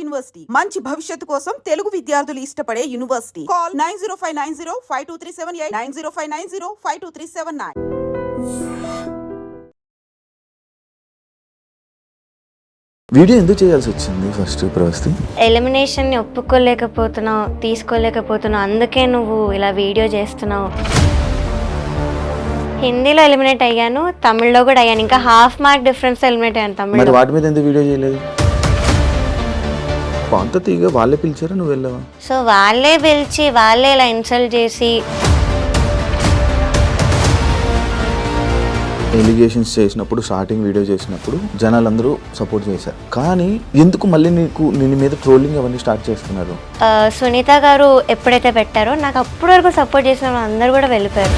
University మంచి భవిష్యత్తు కోసం తెలుగు విద్యార్థులు ఇష్టపడే యూనివర్సిటీ. కాల్ 9059052378 9059052379. వీడియో ఎందుకు చేయాల్సి వచ్చింది ఫస్ట్ ప్రవస్తి? ఎలిమినేషన్ని ఒప్పుకోలేకపోతున్నావు, తీసుకోలేకపోతున్నావు, అందుకే నువ్వు ఇలా వీడియో చేస్తున్నావు. హిందీలో ఎలిమినేట్ అయ్యాను, తమిళ్లో కూడా అయ్యాను. ఇంకా హాఫ్ మార్క్ డిఫరెన్స్ ఎలిమినేట్ అయ్యాను తమిళ్లో. వాటి మీద ఎందుకు వీడియో చేయలేదు? అంత తీగా వాళ్ళే పిలిచారా, నువ్వు వెళ్ళావా? సో వాళ్ళే పిలిచి వాళ్ళే ఇలా ఇన్సల్ట్ చేసి ఎలిగేషన్స్ చేసినప్పుడు, స్టార్టింగ్ వీడియో చేసినప్పుడు జనాలందరూ సపోర్ట్ చేశారు. కానీ ఎందుకు మళ్ళీ నీ మీద ట్రోలింగ్ అవన్నీ స్టార్ట్ చేస్తున్నారు? సునీత గారు ఎప్పుడైతే పెట్టారో నాకు అప్పటి వరకు సపోర్ట్ చేసిన అందరూ కూడా వెళ్ళిపోయారు.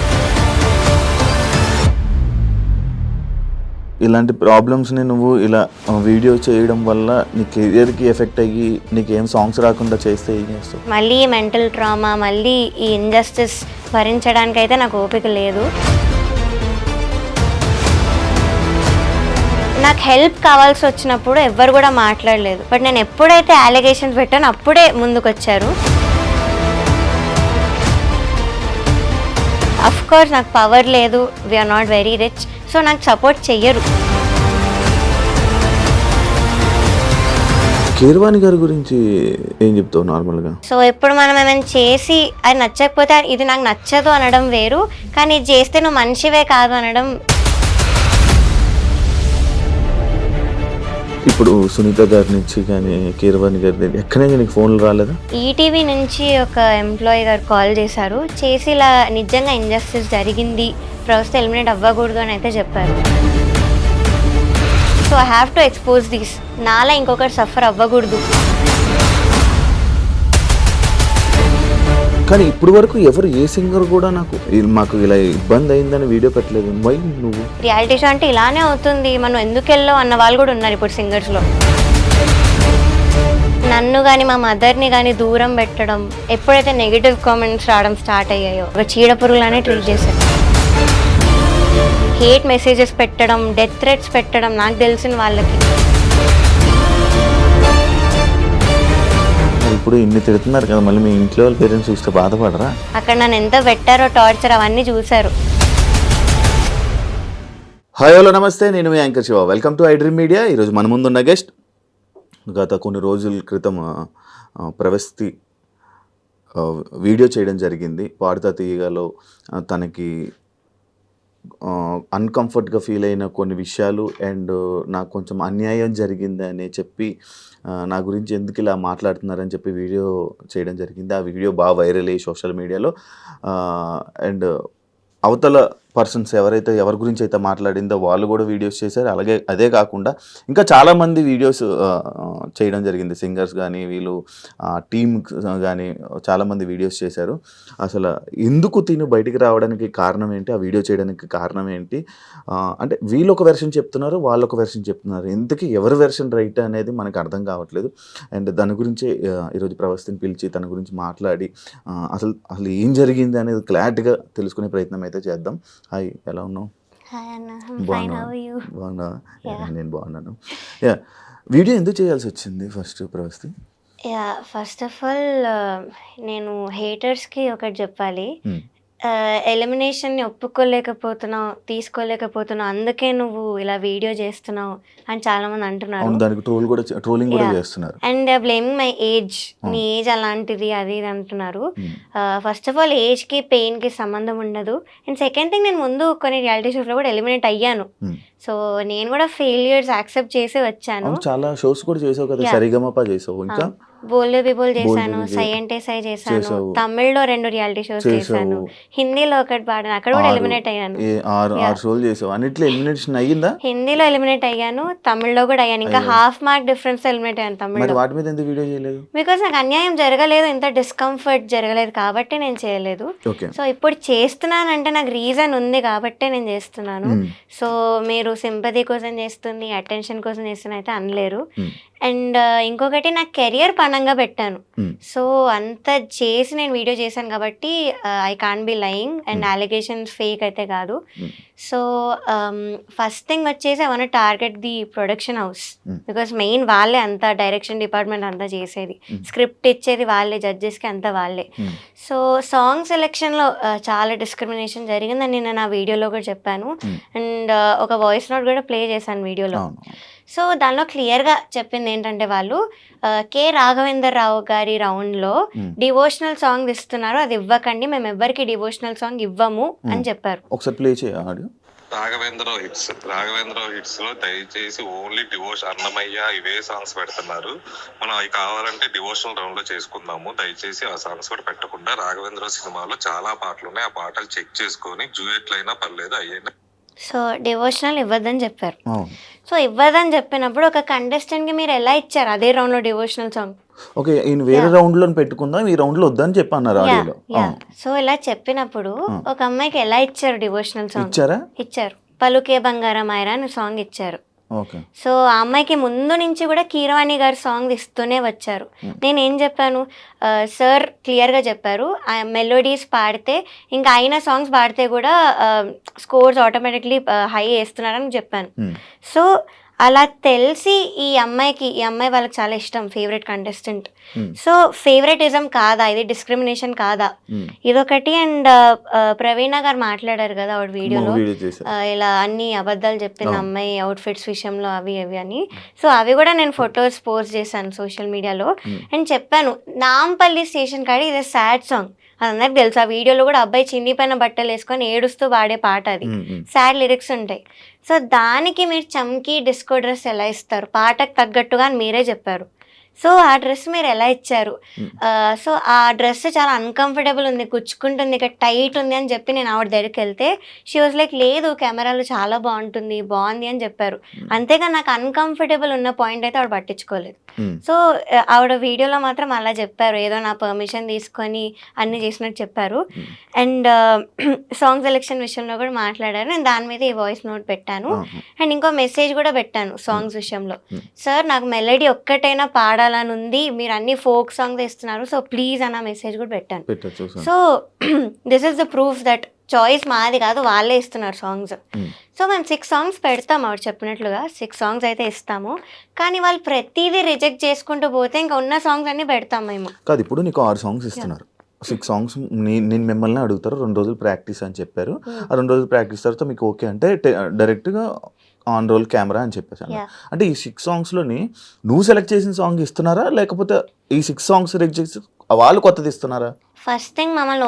ఇలాంటి ప్రాబ్లమ్స్ని నువ్వు ఇలా వీడియో చేయడం వల్ల నీ కెరియర్కి ఎఫెక్ట్ అయ్యి నీకేం సాంగ్స్ రాకుండా చేస్తే ఏం చేస్తావు? మళ్ళీ మెంటల్ ట్రామా, మళ్ళీ ఈ ఇంజస్టిస్ భరించడానికి అయితే నాకు ఓపిక లేదు. నాకు హెల్ప్ కావాల్సి వచ్చినప్పుడు ఎవ్వరు కూడా మాట్లాడలేదు. బట్ నేను ఎప్పుడైతే అలిగేషన్స్ పెట్టానో అప్పుడే ముందుకు వచ్చారు. అఫ్ కోర్స్ నాకు పవర్ లేదు, we're not very rich, so నాకు సపోర్ట్ చెయ్యరు. కీరవాణి గారి గురించి ఏం చెప్తావు నార్మల్గా? సో ఇప్పుడు మనం ఏమైనా చేసి అది నచ్చకపోతే ఇది నాకు నచ్చదు అనడం వేరు, కానీ ఇది చేస్తే నువ్వు మనిషివే కాదు అనడం. ఇప్పుడు సునీత గారి నుంచి కానీ కీరవాణి గారి ఎక్కడైనా నీకు ఫోన్లు రాలేదా? ఈటీవీ నుంచి ఒక ఎంప్లాయీ గారు కాల్ చేశారు, చేసి ఇలా నిజంగా ఇంజస్టిస్ జరిగింది, ప్రస్తుతం ఎలిమినేట్ అవ్వకూడదు అని అయితే చెప్పారు. So I have to expose this, నాలా ఇంకొకటి సఫర్ అవ్వకూడదు. కానీ ఇప్పుడు వరకు ఎవరు ఏ సింగర్ కూడా మాకు ఇలా ఇబ్బంది అయిందని వీడియో పెట్టలేదు. వై నువ్వు? రియాలిటీ షో అంటే ఇలానే అవుతుంది, మనం ఎందుకు వెళ్ళావు అన్న వాళ్ళు కూడా ఉన్నారు ఇప్పుడు సింగర్స్లో. నన్ను కానీ మా మదర్ని కానీ దూరం పెట్టడం, ఎప్పుడైతే నెగిటివ్ కామెంట్స్ రావడం స్టార్ట్ అయ్యాయో ఒక చీడ పురుగులానే ట్రీట్ చేశారు. హేట్ మెసేజెస్ పెట్టడం, డెత్ థ్రెట్స్ పెట్టడం నాకు తెలిసిన వాళ్ళకి. ఇప్పుడు ఇన్ని తిడుతున్నారు కదా, మళ్ళీ మీ ఇంట్లో వాళ్ళ పేరెంట్స్ చూస్తే బాధపడరా? అక్కడ నన్ను ఎంత పెట్టారో టార్చర్ అవన్నీ చూశారు. హాయ్ హలో నమస్తే, నేను మీ anchor Shiva. Welcome to I dream media. ఈరోజు మన ముందున్న గెస్ట్ గత కొన్ని రోజుల క్రితం ప్రవస్తి వీడియో చేయడం జరిగింది. పాడుతా తీయగాలో తనకి అన్కంఫర్ట్గా ఫీల్ అయిన కొన్ని విషయాలు అండ్ నాకు కొంచెం అన్యాయం జరిగిందని చెప్పి నా గురించి ఎందుకు ఇలా మాట్లాడుతున్నారని చెప్పి వీడియో చేయడం జరిగింది. ఆ వీడియో బాగా వైరల్ అయ్యి సోషల్ మీడియాలో అండ్ అవతల పర్సన్స్ ఎవరి గురించి అయితే మాట్లాడిందో వాళ్ళు కూడా వీడియోస్ చేశారు. అలాగే అదే కాకుండా ఇంకా చాలామంది వీడియోస్ చేయడం జరిగింది. సింగర్స్ కానీ వీళ్ళు టీమ్ కానీ చాలామంది వీడియోస్ చేశారు. అసలు ఎందుకు తిను బయటికి రావడానికి కారణం ఏంటి, ఆ వీడియో చేయడానికి కారణం ఏంటి, అంటే వీళ్ళు ఒక వెర్షన్ చెప్తున్నారు, వాళ్ళు ఒక వెర్షన్ చెప్తున్నారు. ఎందుకు ఎవరి వెర్షన్ రైట్ అనేది మనకు అర్థం కావట్లేదు. అండ్ దాని గురించి ఈరోజు ప్రవస్తిని పిలిచి తన గురించి మాట్లాడి అసలు ఏం జరిగింది అనేది క్లారిటీగా తెలుసుకునే ప్రయత్నం అయితే చేద్దాం. హాయ్, ఎలా ఉన్నావు? బాగున్నా? నేను బాగున్నాను. వీడియో ఎందుకు చేయాల్సి వచ్చింది first Pravasthi? First of all నేను హేటర్స్కి ఒకటి చెప్పాలి. ఎలిమినేషన్ని ఒప్పుకోలేకపోతున్నావు, తీసుకోలేకపోతున్నావు, అందుకే నువ్వు ఇలా వీడియో చేస్తున్నావు అని చాలా మంది అంటున్నారు. ట్రోలింగ్ కూడా చేస్తున్నారు. అండ్ బ్లేమింగ్ మై ఏజ్, నీ ఏజ్ అలాంటిది అది ఇది అంటున్నారు. ఫస్ట్ ఆఫ్ ఆల్ ఏజ్కి పెయిన్కి సంబంధం ఉండదు. అండ్ సెకండ్ థింగ్, నేను ముందు కొన్ని రియాలిటీ షోస్లో కూడా ఎలిమినేట్ అయ్యాను. సో నేను కూడా ఫెయిల్యూర్స్ యాక్సెప్ట్ చేసి వచ్చాను. చాలా షోస్ కూడా చేసావు కదా, సరిగమప చేసావు, ఇంకా బోల్డే పీపుల్ చేశాను, సై అంటే సై చేశాను, తమిళ్లో 2 రియాలిటీ షోస్ చేశాను, హిందీలో ఒకటి పాడాను, అక్కడ కూడా ఎలిమినేట్ అయ్యాను. హిందీలో ఎలిమినేట్ అయ్యాను, తమిళ్లో కూడా అయ్యాను. ఇంకా హాఫ్ మార్క్ డిఫరెన్స్ ఎలిమినేట్ అయ్యాను తమిళ్లో. బికాస్ నాకు అన్యాయం జరగలేదు, ఇంత డిస్కంఫర్ట్ జరగలేదు కాబట్టి నేను చేయలేదు. సో ఇప్పుడు చేస్తున్నానంటే నాకు రీజన్ ఉంది కాబట్టి నేను చేస్తున్నాను. సో మీరు సింపతి కోసం చేస్తుంది, అటెన్షన్ కోసం చేస్తున్నా అయితే అనలేరు. అండ్ ఇంకొకటి నా కెరియర్ పనంగా పెట్టాను. Hmm. సో అంత చేసి నేను వీడియో చేశాను కాబట్టి I can't be lying and alligations fake అయితే కాదు. సో ఫస్ట్ థింగ్ వచ్చేసి I want target the production house because main వాళ్ళే అంతా డైరెక్షన్ డిపార్ట్మెంట్ అంతా చేసేది, స్క్రిప్ట్ ఇచ్చేది వాళ్ళే, జడ్జెస్కి అంతా వాళ్ళే. సో సాంగ్ సెలెక్షన్లో చాలా డిస్క్రిమినేషన్ జరిగిందని నేను నా వీడియోలో కూడా చెప్పాను అండ్ ఒక వాయిస్ నోట్ కూడా ప్లే చేశాను వీడియోలో. సో దానిలో క్లియర్గా చెప్పింది ఏంటంటే వాళ్ళు కె రాఘవేందర్ రావు గారి రౌండ్లో డివోషనల్ సాంగ్ ఇస్తున్నారు, అది ఇవ్వకండి, మేము ఎవ్వరికి డివోషనల్ సాంగ్ ఇవ్వము అని చెప్పారు. ఒకసారి ప్లే చేయ ఆడియో. రాఘవేంద్ర హిట్స్ లో దయచేసి ఓన్లీ డివోషన్ అన్నమయ్య ఇవే సాంగ్స్ పెడుతున్నారు. మనం అవి కావాలంటే డివోషనల్ రౌండ్ లో చేసుకుందాము. దయచేసి ఆ సాంగ్స్ కూడా పెట్టకుండా రాఘవేంద్ర సినిమాలో చాలా పాటలు ఉన్నాయి, ఆ పాటలు చెక్ చేసుకొని జూయెట్లు అయినా పర్లేదు అయ్యైనా. సో డివోషనల్ ఇవ్వద్దని చెప్పారు. సో ఇవ్వదని చెప్పినప్పుడు ఒక కంటెస్టెంట్కి మీరు ఎలా ఇచ్చారు అదే రౌండ్లో డివోషనల్ సాంగ్? ఓకే, ఈయన వేరే రౌండ్ లో పెట్టుకుందాం, ఈ రౌండ్ లో వద్దని చెప్పి అన్నారు ఆడియోలో. సో ఇలా చెప్పినప్పుడు ఒక అమ్మాయికి ఎలా ఇచ్చారు డివోషనల్ సాంగ్? ఇచ్చారు. పలుకే బంగారం ఆయరా అని సాంగ్ ఇచ్చారు. ఓకే. సో ఆ అమ్మాయికి ముందు నుంచి కూడా కీరవాణి గారు సాంగ్ ఇస్తూనే వచ్చారు. నేను ఏం చెప్పాను, సార్ క్లియర్గా చెప్పారు మెలోడీస్ పాడితే ఇంకా అయిన సాంగ్స్ పాడితే కూడా స్కోర్స్ ఆటోమేటిక్లీ హై వేస్తున్నారని చెప్పాను. సో అలా తెలిసి ఈ అమ్మాయి వాళ్ళకి చాలా ఇష్టం, ఫేవరెట్ కంటెస్టెంట్. సో ఫేవరెటిజం కాదా ఇది, డిస్క్రిమినేషన్ కాదా ఇదొకటి. అండ్ ప్రవీణ గారు మాట్లాడారు కదా ఆవిడ వీడియోలో, ఇలా అన్ని అబద్ధాలు చెప్పిన అమ్మాయి అవుట్ఫిట్స్ విషయంలో అవి అని. సో అవి కూడా నేను ఫొటోస్ పోస్ట్ చేశాను సోషల్ మీడియాలో అండ్ చెప్పాను నాంపల్లి స్టేషన్ కాడి ఇది సాడ్ సాంగ్, అది అందరికి తెలుసు. ఆ వీడియోలో కూడా అబ్బాయి చిన్నిపైన బట్టలు వేసుకొని ఏడుస్తూ పాడే పాట, అది సాడ్ లిరిక్స్ ఉంటాయి. సో దానికి మీరు చమ్కీ డిస్కో డ్రెస్ ఎలా ఇస్తారు, పాటకు తగ్గట్టుగా అని మీరే చెప్పారు. సో ఆ డ్రెస్ మీరు ఎలా ఇచ్చారు? సో ఆ డ్రెస్ చాలా అన్కంఫర్టబుల్ ఉంది, గుచ్చుకుంటుంది, ఇక్కడ టైట్ ఉంది అని చెప్పి నేను ఆవిడ దగ్గరికి వెళ్తే షీ వాజ్ లైక్ లేదు కెమెరాలో చాలా బాగుంది అని చెప్పారు. అంతేగా నాకు అన్కంఫర్టబుల్ ఉన్న పాయింట్ అయితే ఆవిడ పట్టించుకోలేదు. సో ఆవిడ వీడియోలో మాత్రం అలా చెప్పారు, ఏదో నా పర్మిషన్ తీసుకొని అన్నీ చేసినట్టు చెప్పారు. అండ్ సాంగ్ సెలెక్షన్ విషయంలో కూడా మాట్లాడారు, నేను దాని మీద ఈ వాయిస్ నోట్ పెట్టాను అండ్ ఇంకో మెసేజ్ కూడా పెట్టాను సాంగ్స్ విషయంలో. సార్ నాకు మెలడీ ఒక్కటైనా పాడాలని ఉంది, మీరు అన్ని ఫోక్ సాంగ్స్ ఇస్తున్నారు, సో ప్లీజ్ అన్న మెసేజ్ కూడా పెట్టాను. So this is the proof that choice మాది కాదు, వాళ్ళే ఇస్తున్నారు సాంగ్స్. సో మేము 6 సాంగ్స్ పెడతాం, ఆవిడ చెప్పినట్లుగా 6 సాంగ్స్ అయితే ఇస్తాము, కానీ వాళ్ళు ప్రతిదీ రిజెక్ట్ చేసుకుంటూ పోతే ఇంకా ఉన్న సాంగ్స్ అన్ని పెడతాం మేము. కాదు, ఇప్పుడు నీకు 6 సాంగ్స్ ఇస్తున్నారు, 6 సాంగ్స్ నేను మిమ్మల్ని అడుగుతారు, 2 రోజులు ప్రాక్టీస్ అని చెప్పారు. ఆ 2 రోజులు ప్రాక్టీస్ తర్వాత మీకు ఓకే అంటే డైరెక్ట్గా ఆన్ రోల్ కెమెరా అని చెప్పేసాను. అంటే ఈ 6 సాంగ్స్లోని నువ్వు సెలెక్ట్ చేసిన సాంగ్ ఇస్తున్నారా, లేకపోతే ఈ 6 సాంగ్స్ సెలెక్ట్ చేసి వాళ్ళు కొత్తది ఇస్తున్నారా? ఫస్ట్ థింగ్ మమ్మల్ని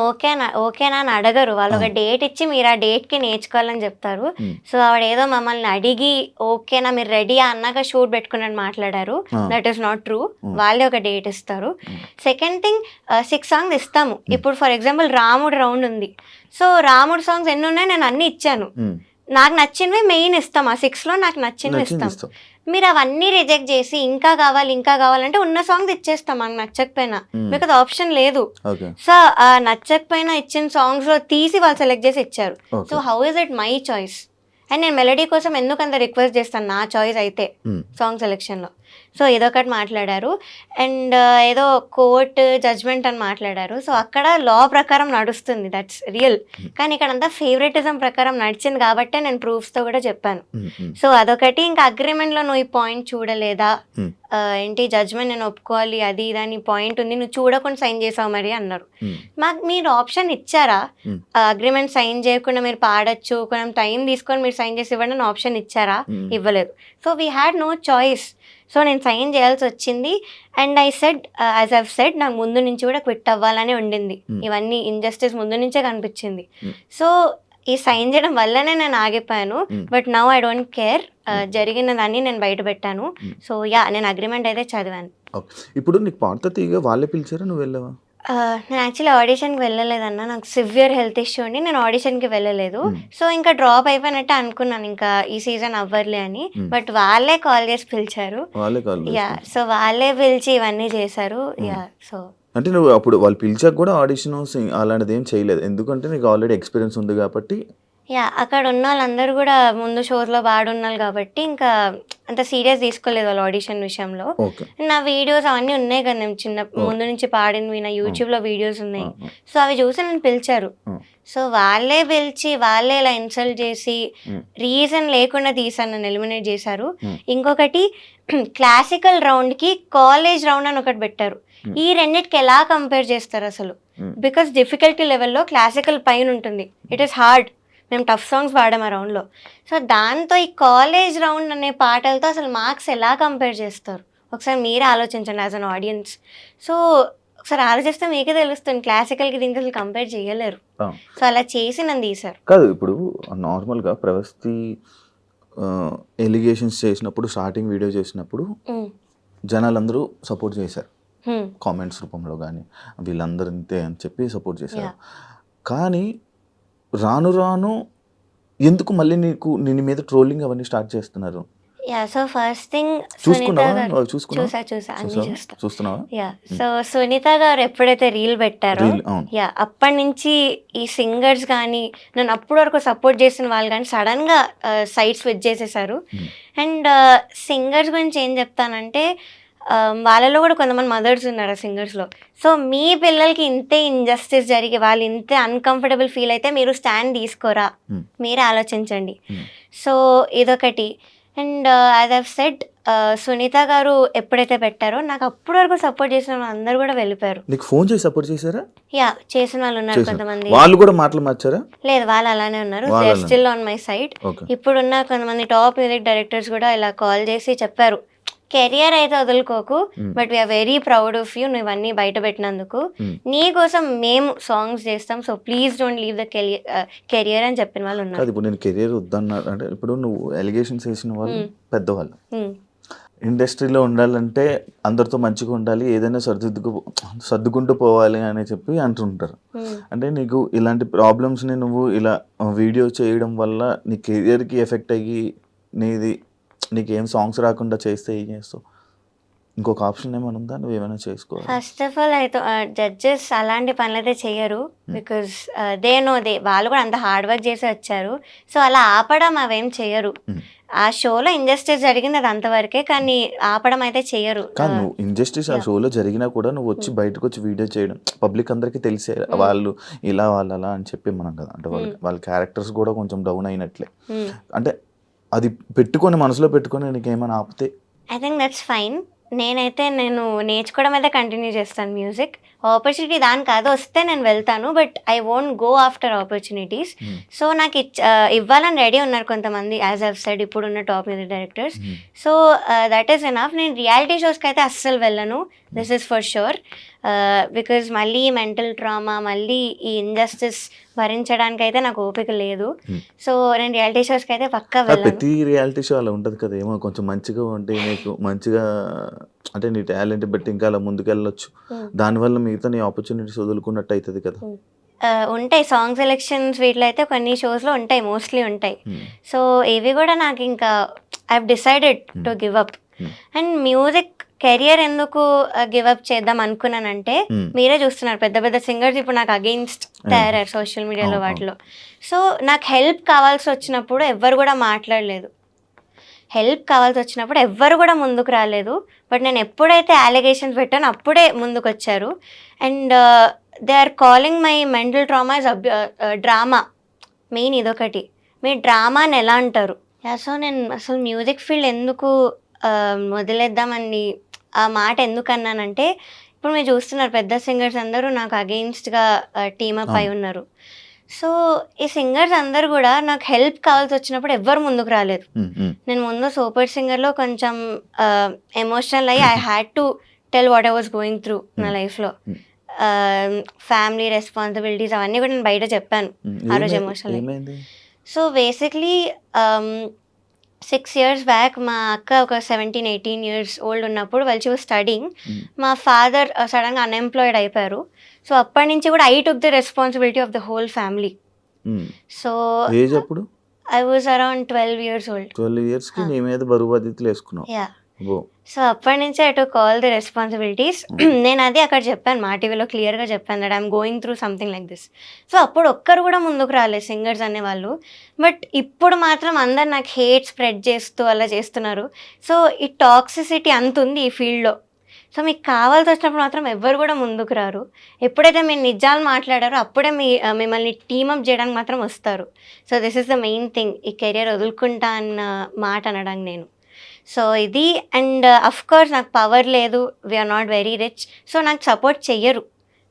ఓకేనా అని అడగరు, వాళ్ళు ఒక డేట్ ఇచ్చి మీరు ఆ డేట్కి నేర్చుకోవాలని చెప్తారు. సో ఆవిడ ఏదో మమ్మల్ని అడిగి ఓకేనా మీరు రెడీ అన్నాక షూట్ పెట్టుకున్నట్టు మాట్లాడారు. దట్ ఈస్ నాట్ ట్రూ, వాళ్ళే ఒక డేట్ ఇస్తారు. సెకండ్ థింగ్ 6 సాంగ్స్ ఇస్తాము. ఇప్పుడు ఫర్ ఎగ్జాంపుల్ రాముడు రౌండ్ ఉంది, సో రాముడు సాంగ్స్ ఎన్ని ఉన్నాయి నేను అన్ని ఇచ్చాను, నాకు నచ్చినవి మెయిన్ ఇస్తాం, ఆ 6లో నాకు నచ్చినవి ఇస్తాం. మీరు అవన్నీ రిజెక్ట్ చేసి ఇంకా కావాలంటే ఉన్న సాంగ్స్ ఇచ్చేస్తాం మనకు నచ్చకపోయినా, మీకు అది ఆప్షన్ లేదు. సో ఆ నచ్చకపోయినా ఇచ్చిన సాంగ్స్ లో తీసి వాళ్ళు సెలెక్ట్ చేసి ఇచ్చారు. So how is it my choice? And నేను మెలడీ కోసం ఎందుకు అంత రిక్వెస్ట్ చేస్తాను, నా చాయిస్ అయితే సాంగ్ సెలెక్షన్లో. సో ఇదొకటి మాట్లాడారు. అండ్ ఏదో కోర్ట్ జడ్జ్మెంట్ అని మాట్లాడారు. సో అక్కడ లా ప్రకారం నడుస్తుంది, దట్స్ రియల్. కానీ ఇక్కడ అంతా ఫేవరెటిజం ప్రకారం నడిచింది కాబట్టే నేను ప్రూఫ్స్తో కూడా చెప్పాను. సో అదొకటి. ఇంకా అగ్రిమెంట్లో నువ్వు ఈ పాయింట్ చూడలేదా, ఏంటి జడ్జ్మెంట్ నేను ఒప్పుకోవాలి అది ఇదని పాయింట్ ఉంది, నువ్వు చూడకుండా సైన్ చేసావు మరి అన్నారు. మాకు మీరు ఆప్షన్ ఇచ్చారా, అగ్రిమెంట్ సైన్ చేయకుండా మీరు పాడొచ్చు, కొంచెం టైం తీసుకొని మీరు సైన్ చేసి ఇవ్వండి అని ఆప్షన్ ఇచ్చారా? ఇవ్వలేదు. So we had no choice. So నేను సైన్ చేయాల్సి వచ్చింది. And I said as I've said నాకు ముందు నుంచి కూడా క్విట్ అవ్వాలనే ఉండింది, ఇవన్నీ ఇంజస్టిస్ ముందు నుంచే కనిపించింది. సో ఈ సైన్ చేయడం వల్లనే నేను ఆగిపోయాను. But now I don't care, జరిగిన దాన్ని నేను బయట పెట్టాను. సో యా, నేను అగ్రిమెంట్ అయితే చదివాను. ఇప్పుడు నీకు పాట తీయగా వాళ్ళే పిలిచారా, నువ్వు వెళ్ళావా? నేను యాక్చువల్లీ ఆడిషన్కి వెళ్ళలేదన్న, నాకు సివియర్ హెల్త్ ఇష్యూ ఉండి నేను ఆడిషన్కి వెళ్ళలేదు. సో ఇంకా డ్రాప్ అయిపోయినట్టే అనుకున్నాను, ఇంకా ఈ సీజన్ అవ్వర్లే అని. బట్ వాళ్ళే కాల్ చేసి పిలిచారు. యా, సో వాళ్ళే పిలిచి ఇవన్నీ చేశారు. యా, సో అంటే నువ్వు అప్పుడు వాళ్ళు పిలిచాక కూడా ఆడిషన్ అలాంటిది ఏం చేయలేదు, ఎందుకంటే నీకు ఆల్రెడీ ఎక్స్పీరియన్స్ ఉంది కాబట్టి. యా, అక్కడ ఉన్న వాళ్ళందరూ కూడా ముందు షోస్లో బాడున్నారు కాబట్టి ఇంకా అంత సీరియస్ తీసుకోలేదు వాళ్ళు ఆడిషన్ విషయంలో. ఓకే. నా వీడియోస్ అవన్నీ ఉన్నాయి కదా, నేను చిన్న ముందు నుంచి పాడినవి నా యూట్యూబ్లో వీడియోస్ ఉన్నాయి. సో అవి చూసి నన్ను పిలిచారు. సో వాళ్ళే పిలిచి వాళ్ళే ఇలా ఇన్సల్ట్ చేసి రీజన్ లేకుండా తీసాను, నన్ను ఎలిమినేట్ చేశారు. ఇంకొకటి క్లాసికల్ రౌండ్కి కాలేజ్ రౌండ్ అని ఒకటి పెట్టారు. ఈ రెండింటికి ఎలా కంపేర్ చేస్తారు అసలు? బికాస్ డిఫికల్టీ లెవెల్లో క్లాసికల్ పైన ఉంటుంది, ఇట్ ఈస్ హార్డ్. మేము టఫ్ సాంగ్స్ పాడాం ఆ రౌండ్లో. సో దాంతో ఈ కాలేజ్ రౌండ్ అనే పాటలతో అసలు మార్క్స్ ఎలా కంపేర్ చేస్తారు? ఒకసారి మీరే ఆలోచించండి యాజ్ అన్ ఆడియన్స్. సో ఒకసారి ఆలోచిస్తే మీకే తెలుస్తుంది, క్లాసికల్కి దీనికి అసలు కంపేర్ చేయలేరు. సో అలా చేసి నన్ను తీశారు. కాదు, ఇప్పుడు నార్మల్గా ప్రవస్తి ఎలిగేషన్స్ చేసినప్పుడు, స్టార్టింగ్ వీడియో చేసినప్పుడు జనాలందరూ సపోర్ట్ చేశారు, కామెంట్స్ రూపంలో కానీ వీళ్ళందరూ ఇంతే అని చెప్పి సపోర్ట్ చేశారు. కానీ రాను రాను ఎందుకు మళ్ళీ నీ మీద ట్రోలింగ్ అవన్నీ స్టార్ట్ చేస్తున్నారు? యా, సో ఫస్ట్ థింగ్ చూస్తున్నావా? యా, సో సునీత గారు ఎప్పుడైతే రీల్ పెట్టారో, యా అప్పటి నుంచి ఈ సింగర్స్ కానీ నన్ను అప్పటి వరకు సపోర్ట్ చేసిన వాళ్ళు కానీ సడన్ గా సైడ్ స్విచ్ చేసేసారు. అండ్ సింగర్స్ గురించి ఏం చెప్తానంటే, వాళ్ళలో కూడా కొంతమంది మదర్స్ ఉన్నారు ఆ సింగర్స్లో. సో మీ పిల్లలకి ఇంతే ఇంజస్టిస్ జరిగి వాళ్ళు ఇంతే అన్కంఫర్టబుల్ ఫీల్ అయితే మీరు స్టాండ్ తీసుకోరా, మీరే ఆలోచించండి. సో ఇదొకటి. And as I've said, Sunitha గారు ఎప్పుడైతే పెట్టారో నాకు అప్పటి వరకు సపోర్ట్ చేసిన వాళ్ళు అందరూ కూడా వెళ్ళిపోయారు. నీకు ఫోన్ చేసి సపోర్ట్ చేశారా? యా, చేసిన వాళ్ళు ఉన్నారు కొంతమంది. వాళ్ళు కూడా మాటలు మార్చారా? లేదు, వాళ్ళు అలానే ఉన్నారు, they are still on my side. ఇప్పుడున్న కొంతమంది టాప్ మ్యూజిక్ డైరెక్టర్స్ కూడా ఇలా కాల్ చేసి చెప్పారు, కెరియర్ అయితే వదులుకోకు, but we are very proud of you, నువ్వు ఇవన్నీ బయట పెట్టినందుకు. నీ కోసం మేము సాంగ్స్ చేస్తాం, so please don't leave the career అని చెప్పిన వాళ్ళు ఉన్నారు. ఇప్పుడు నేను కెరియర్ వద్దన్నా అంటే, ఇప్పుడు నువ్వు ఎలిగేషన్స్ వేసిన వాళ్ళు పెద్దవాళ్ళు, ఇండస్ట్రీలో ఉండాలంటే అందరితో మంచిగా ఉండాలి, ఏదైనా సర్దుకుంటూ పోవాలి అని చెప్పి అంటుంటారు. అంటే నీకు ఇలాంటి ప్రాబ్లమ్స్ని నువ్వు ఇలా వీడియో చేయడం వల్ల నీ కెరియర్కి ఎఫెక్ట్ అయ్యి నీకేం సాంగ్స్ రాకుండా చేస్తే ఏం చేస్తావు? ఇంకొక ఆప్షన్ ఏమైనా ఉందా? నువ్వు ఏమైనా చేసుకోవాలి. ఫస్ట్ ఆఫ్ ఆల్ అయితే జడ్జెస్ అలాంటి పనులు అయితే చెయ్యరు, బికాస్ వాళ్ళు కూడా అంత హార్డ్ వర్క్ చేసి వచ్చారు. సో అలా ఆపడం అవేం చెయ్యరు. ఆ షోలో ఇంజస్టిస్ జరిగింది అది అంతవరకే, కానీ ఆపడం అయితే చెయ్యరు. కానీ నువ్వు ఇంజస్టిస్ ఆ షోలో జరిగినా కూడా నువ్వు వచ్చి బయటకు వచ్చి వీడియో చేయడం పబ్లిక్ అందరికీ తెలిసే, వాళ్ళు ఇలా వాళ్ళు అలా అని చెప్పి మనం కదా, అంటే వాళ్ళ క్యారెక్టర్స్ కూడా కొంచెం డౌన్ అయినట్లే. అంటే అది పెట్టుకొని మనసులో పెట్టుకొని నీకేమైనా ఆపితే ఐ థింక్ దట్స్ ఫైన్. నేను నేర్చుకోవడం అయితే కంటిన్యూ చేస్తాను మ్యూజిక్. ఆపర్చునిటీ దానికి అది వస్తే నేను వెళ్తాను, but I won't go after opportunities. So నాకు ఇవ్వాలని రెడీ ఉన్నారు కొంతమంది, యాజ్ ఐవ్ సెడ్ ఇప్పుడున్న top music directors. So that is enough. నేను రియాలిటీ షోస్కి అయితే అస్సలు వెళ్ళను, this is for sure. Because మళ్ళీ మెంటల్ ట్రామా, మళ్ళీ ఈ ఇంజస్టిస్ భరించడానికి అయితే నాకు ఓపిక లేదు. సో నేను రియాలిటీ షోస్కి అయితే పక్కా వెళ్ళను. ప్రతి రియాలిటీ షో అలా ఉంటుంది కదా, ఏమో కొంచెం మంచిగా ఉంటే నీకు మంచిగా అంటే నీ టాలెంట్ బట్టి ఇంకా అలా ముందుకెళ్ళొచ్చు, దానివల్ల మిగతా నీ ఆపర్చునిటీస్ వదులుకున్నట్టు అవుతుంది కదా. ఉంటాయి సాంగ్ సెలెక్షన్స్, వీటిలో అయితే కొన్ని షోస్లో ఉంటాయి, మోస్ట్లీ ఉంటాయి. సో ఇవి కూడా నాకు ఇంకా I have decided to give up. And music career ఎందుకు గివ్ అప్ చేద్దాం అనుకున్నానంటే, మీరే చూస్తున్నారు పెద్ద పెద్ద సింగర్స్ ఇప్పుడు నాకు అగెయిన్స్ట్ తయారయ్యారు సోషల్ మీడియాలో వాటిలో. సో నాకు హెల్ప్ కావాల్సి వచ్చినప్పుడు ఎవ్వరు కూడా మాట్లాడలేదు, హెల్ప్ కావాల్సి వచ్చినప్పుడు ఎవ్వరు కూడా ముందుకు రాలేదు. బట్ నేను ఎప్పుడైతే అలిగేషన్స్ పెట్టానో అప్పుడే ముందుకు వచ్చారు. And they are calling my mental trauma is drama. Main ఇదొకటి, మీ డ్రామాని ఎలా అంటారు? సో నేను అసలు మ్యూజిక్ ఫీల్డ్ ఎందుకు వదిలేద్దామని ఆ మాట ఎందుకు అన్నానంటే, ఇప్పుడు మీరు చూస్తున్నారు పెద్ద సింగర్స్ అందరూ నాకు అగెయిన్స్ట్గా టీమప్ అయి ఉన్నారు. సో ఈ సింగర్స్ అందరు కూడా నాకు హెల్ప్ కావాల్సి వచ్చినప్పుడు ఎవ్వరు ముందుకు రాలేదు. నేను ముందు సూపర్ సింగర్లో కొంచెం ఎమోషనల్ అయ్యి I had to tell what I was going through నా లైఫ్లో. ఫ్యామిలీ రెస్పాన్సిబిలిటీస్ అవన్నీ కూడా నేను బయట చెప్పాను ఆ రోజు emotional. So basically 6 years back మా అక్క ఒక 17-18 years ఓల్డ్ ఉన్నప్పుడు వాళ్ళు షీ వాజ్ స్టడీయింగ్, మా ఫాదర్ సడన్గా అన్ఎంప్లాయిడ్ అయిపోయారు. సో అప్పటి నుంచి కూడా I took the responsibility of the whole family. So I was around 12 years old. 12 years కి నీ మీద బరువు బాధ్యతలు వేసుకున్నావు. యా, సో అప్పటి నుంచి I took all the responsibilities. నేను అది అక్కడ చెప్పాను, మా టీవీలో క్లియర్గా చెప్పాను that I'm going through something like this. So అప్పుడు ఒక్కరు కూడా ముందుకు రాలేదు సింగర్స్ అనేవాళ్ళు. బట్ ఇప్పుడు మాత్రం అందరు నాకు హేట్ స్ప్రెడ్ చేస్తూ అలా చేస్తున్నారు. సో ఈ టాక్సిసిటీ అంత ఉంది ఈ ఫీల్డ్లో. సో మీకు కావాల్సి వచ్చినప్పుడు మాత్రం ఎవ్వరు కూడా ముందుకు రారు. ఎప్పుడైతే మీరు నిజాలు మాట్లాడారో అప్పుడే మిమ్మల్ని టీమప్ చేయడానికి మాత్రం వస్తారు. So this is the main thing, ఈ కెరియర్ వదులుకుంటా అన్న మాట అనడానికి నేను. సో ఇది అండ్ అఫ్ కోర్స్ నాకు పవర్ లేదు, we're not very rich, so నాకు సపోర్ట్ చెయ్యరు.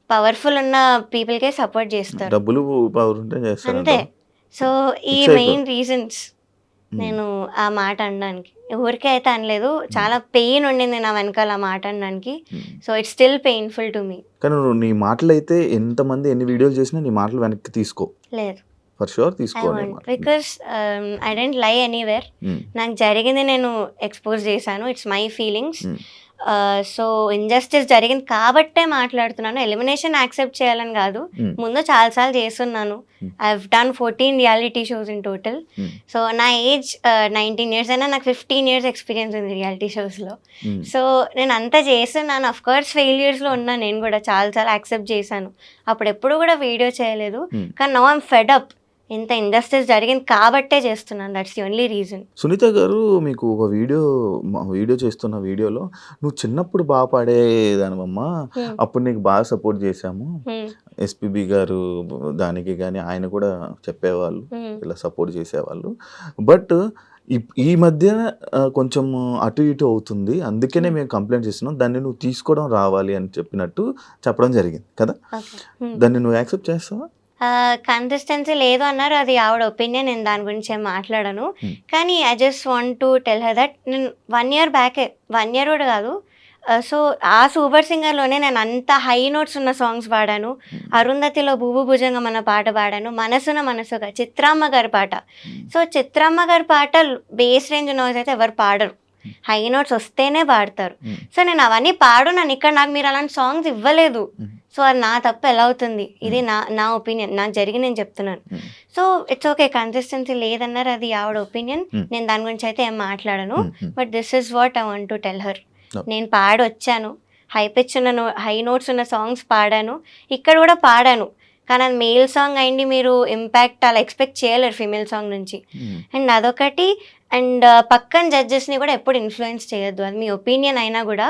పవర్ఫుల్ ఉన్న పీపుల్కే సపోర్ట్ చేస్తారు, డబ్బులు పవర్ ఉంటే చేస్తారు అంతే. సో ఈ మెయిన్ రీజన్స్ నేను ఆ మాట అనడానికి. ఊరికే అయితే అనలేదు, చాలా పెయిన్ ఉండింది నా వెనకాల ఆ మాట అనడానికి. So it's still painful to me. కానీ నువ్వు నీ మాటలు అయితే ఎంతమంది ఎన్ని వీడియోలు చేసినా నీ మాటలు వెనక్కి తీసుకో, లేదు ఫర్ షూర్ తీసుకోవాలి. Because I don't lie anywhere. నాకు జరిగింది నేను ఎక్స్పోజ్ చేశాను, it's my feelings. So injustice జరిగింది కాబట్టే మాట్లాడుతున్నాను. ఎలిమినేషన్ యాక్సెప్ట్ చేయాలని కాదు, ముందు చాలాసార్లు చేస్తున్నాను. I have done 14 reality shows in total. So నా ఏజ్ 19 years అయినా నాకు 15 years ఎక్స్పీరియన్స్ ఉంది రియాలిటీ షోస్లో. సో నేను అంతా చేస్తున్నాను. అఫ్ కోర్స్ ఫెయిల్యూర్స్లో ఉన్నాను, నేను కూడా చాలాసార్లు యాక్సెప్ట్ చేశాను. అప్పుడు ఎప్పుడు కూడా వీడియో చేయలేదు. కానీ నౌ ఐమ్ ఫెడ్ అప్, ఇంత ఇండస్ట్రీస్ జరిగింది కాబట్టే చేస్తున్నాను, that's the only reason. Sunitha గారు, మీకు ఒక వీడియో చేస్తున్న వీడియోలో నువ్వు చిన్నప్పుడు బాగా పాడేదానివమ్మా, అప్పుడు నీకు బాగా సపోర్ట్ చేశాము, ఎస్పీబీ గారు దానికి కానీ ఆయన కూడా చెప్పేవాళ్ళు, ఇలా సపోర్ట్ చేసేవాళ్ళు. బట్ ఈ మధ్య కొంచెం అటు ఇటు అవుతుంది, అందుకనే మేము కంప్లైంట్ చేస్తున్నాం, దాన్ని నువ్వు తీసుకోవడం రావాలి అని చెప్పడం జరిగింది కదా, దాన్ని నువ్వు యాక్సెప్ట్ చేస్తావా? కన్సిస్టెన్సీ లేదు అన్నారు, అది ఆవిడ ఒపీనియన్, నేను దాని గురించి ఏం మాట్లాడను. కానీ I just want to tell her that నేను 1 year బ్యాకే, 1 year కూడా కాదు, సో ఆ సూపర్ సింగర్లోనే నేను అంత హై నోట్స్ ఉన్న సాంగ్స్ పాడాను. అరుంధతిలో భూభు భుజంగం అన్న పాట పాడాను, మనసున మనసుగా చిత్రమ్మ గారి పాట. సో చిత్రమ్మ గారి పాట బేస్ రేంజ్ నోట్స్ అయితే ఎవరు పాడరు, హై నోట్స్ వస్తేనే పాడతారు. సో నేను అవన్నీ పాడున్నాను ఇక్కడ, నాకు మీరు అలాంటి సాంగ్స్ ఇవ్వలేదు. సో అది నా తప్పు ఎలా అవుతుంది? ఇది నా ఒపీనియన్, నాకు జరిగి నేను చెప్తున్నాను. సో ఇట్స్ ఓకే, కన్సిస్టెన్సీ లేదన్నారు, అది ఆవిడ ఒపీనియన్, నేను దాని గురించి అయితే ఏం మాట్లాడను. But this is what I want to tell her. నేను పాడొచ్చాను, హై పిచ్ ఉన్న హై నోట్స్ ఉన్న సాంగ్స్ పాడాను, ఇక్కడ కూడా పాడాను. కానీ అది మేల్ సాంగ్ అయింది, మీరు ఇంపాక్ట్ అలా ఎక్స్పెక్ట్ చేయలేరు ఫీమేల్ సాంగ్ నుంచి. అండ్ అదొకటి. అండ్ పక్కన జడ్జెస్ని కూడా ఎప్పుడు ఇన్ఫ్లుయెన్స్ చేయొద్దు, అది మీ ఒపీనియన్ అయినా కూడా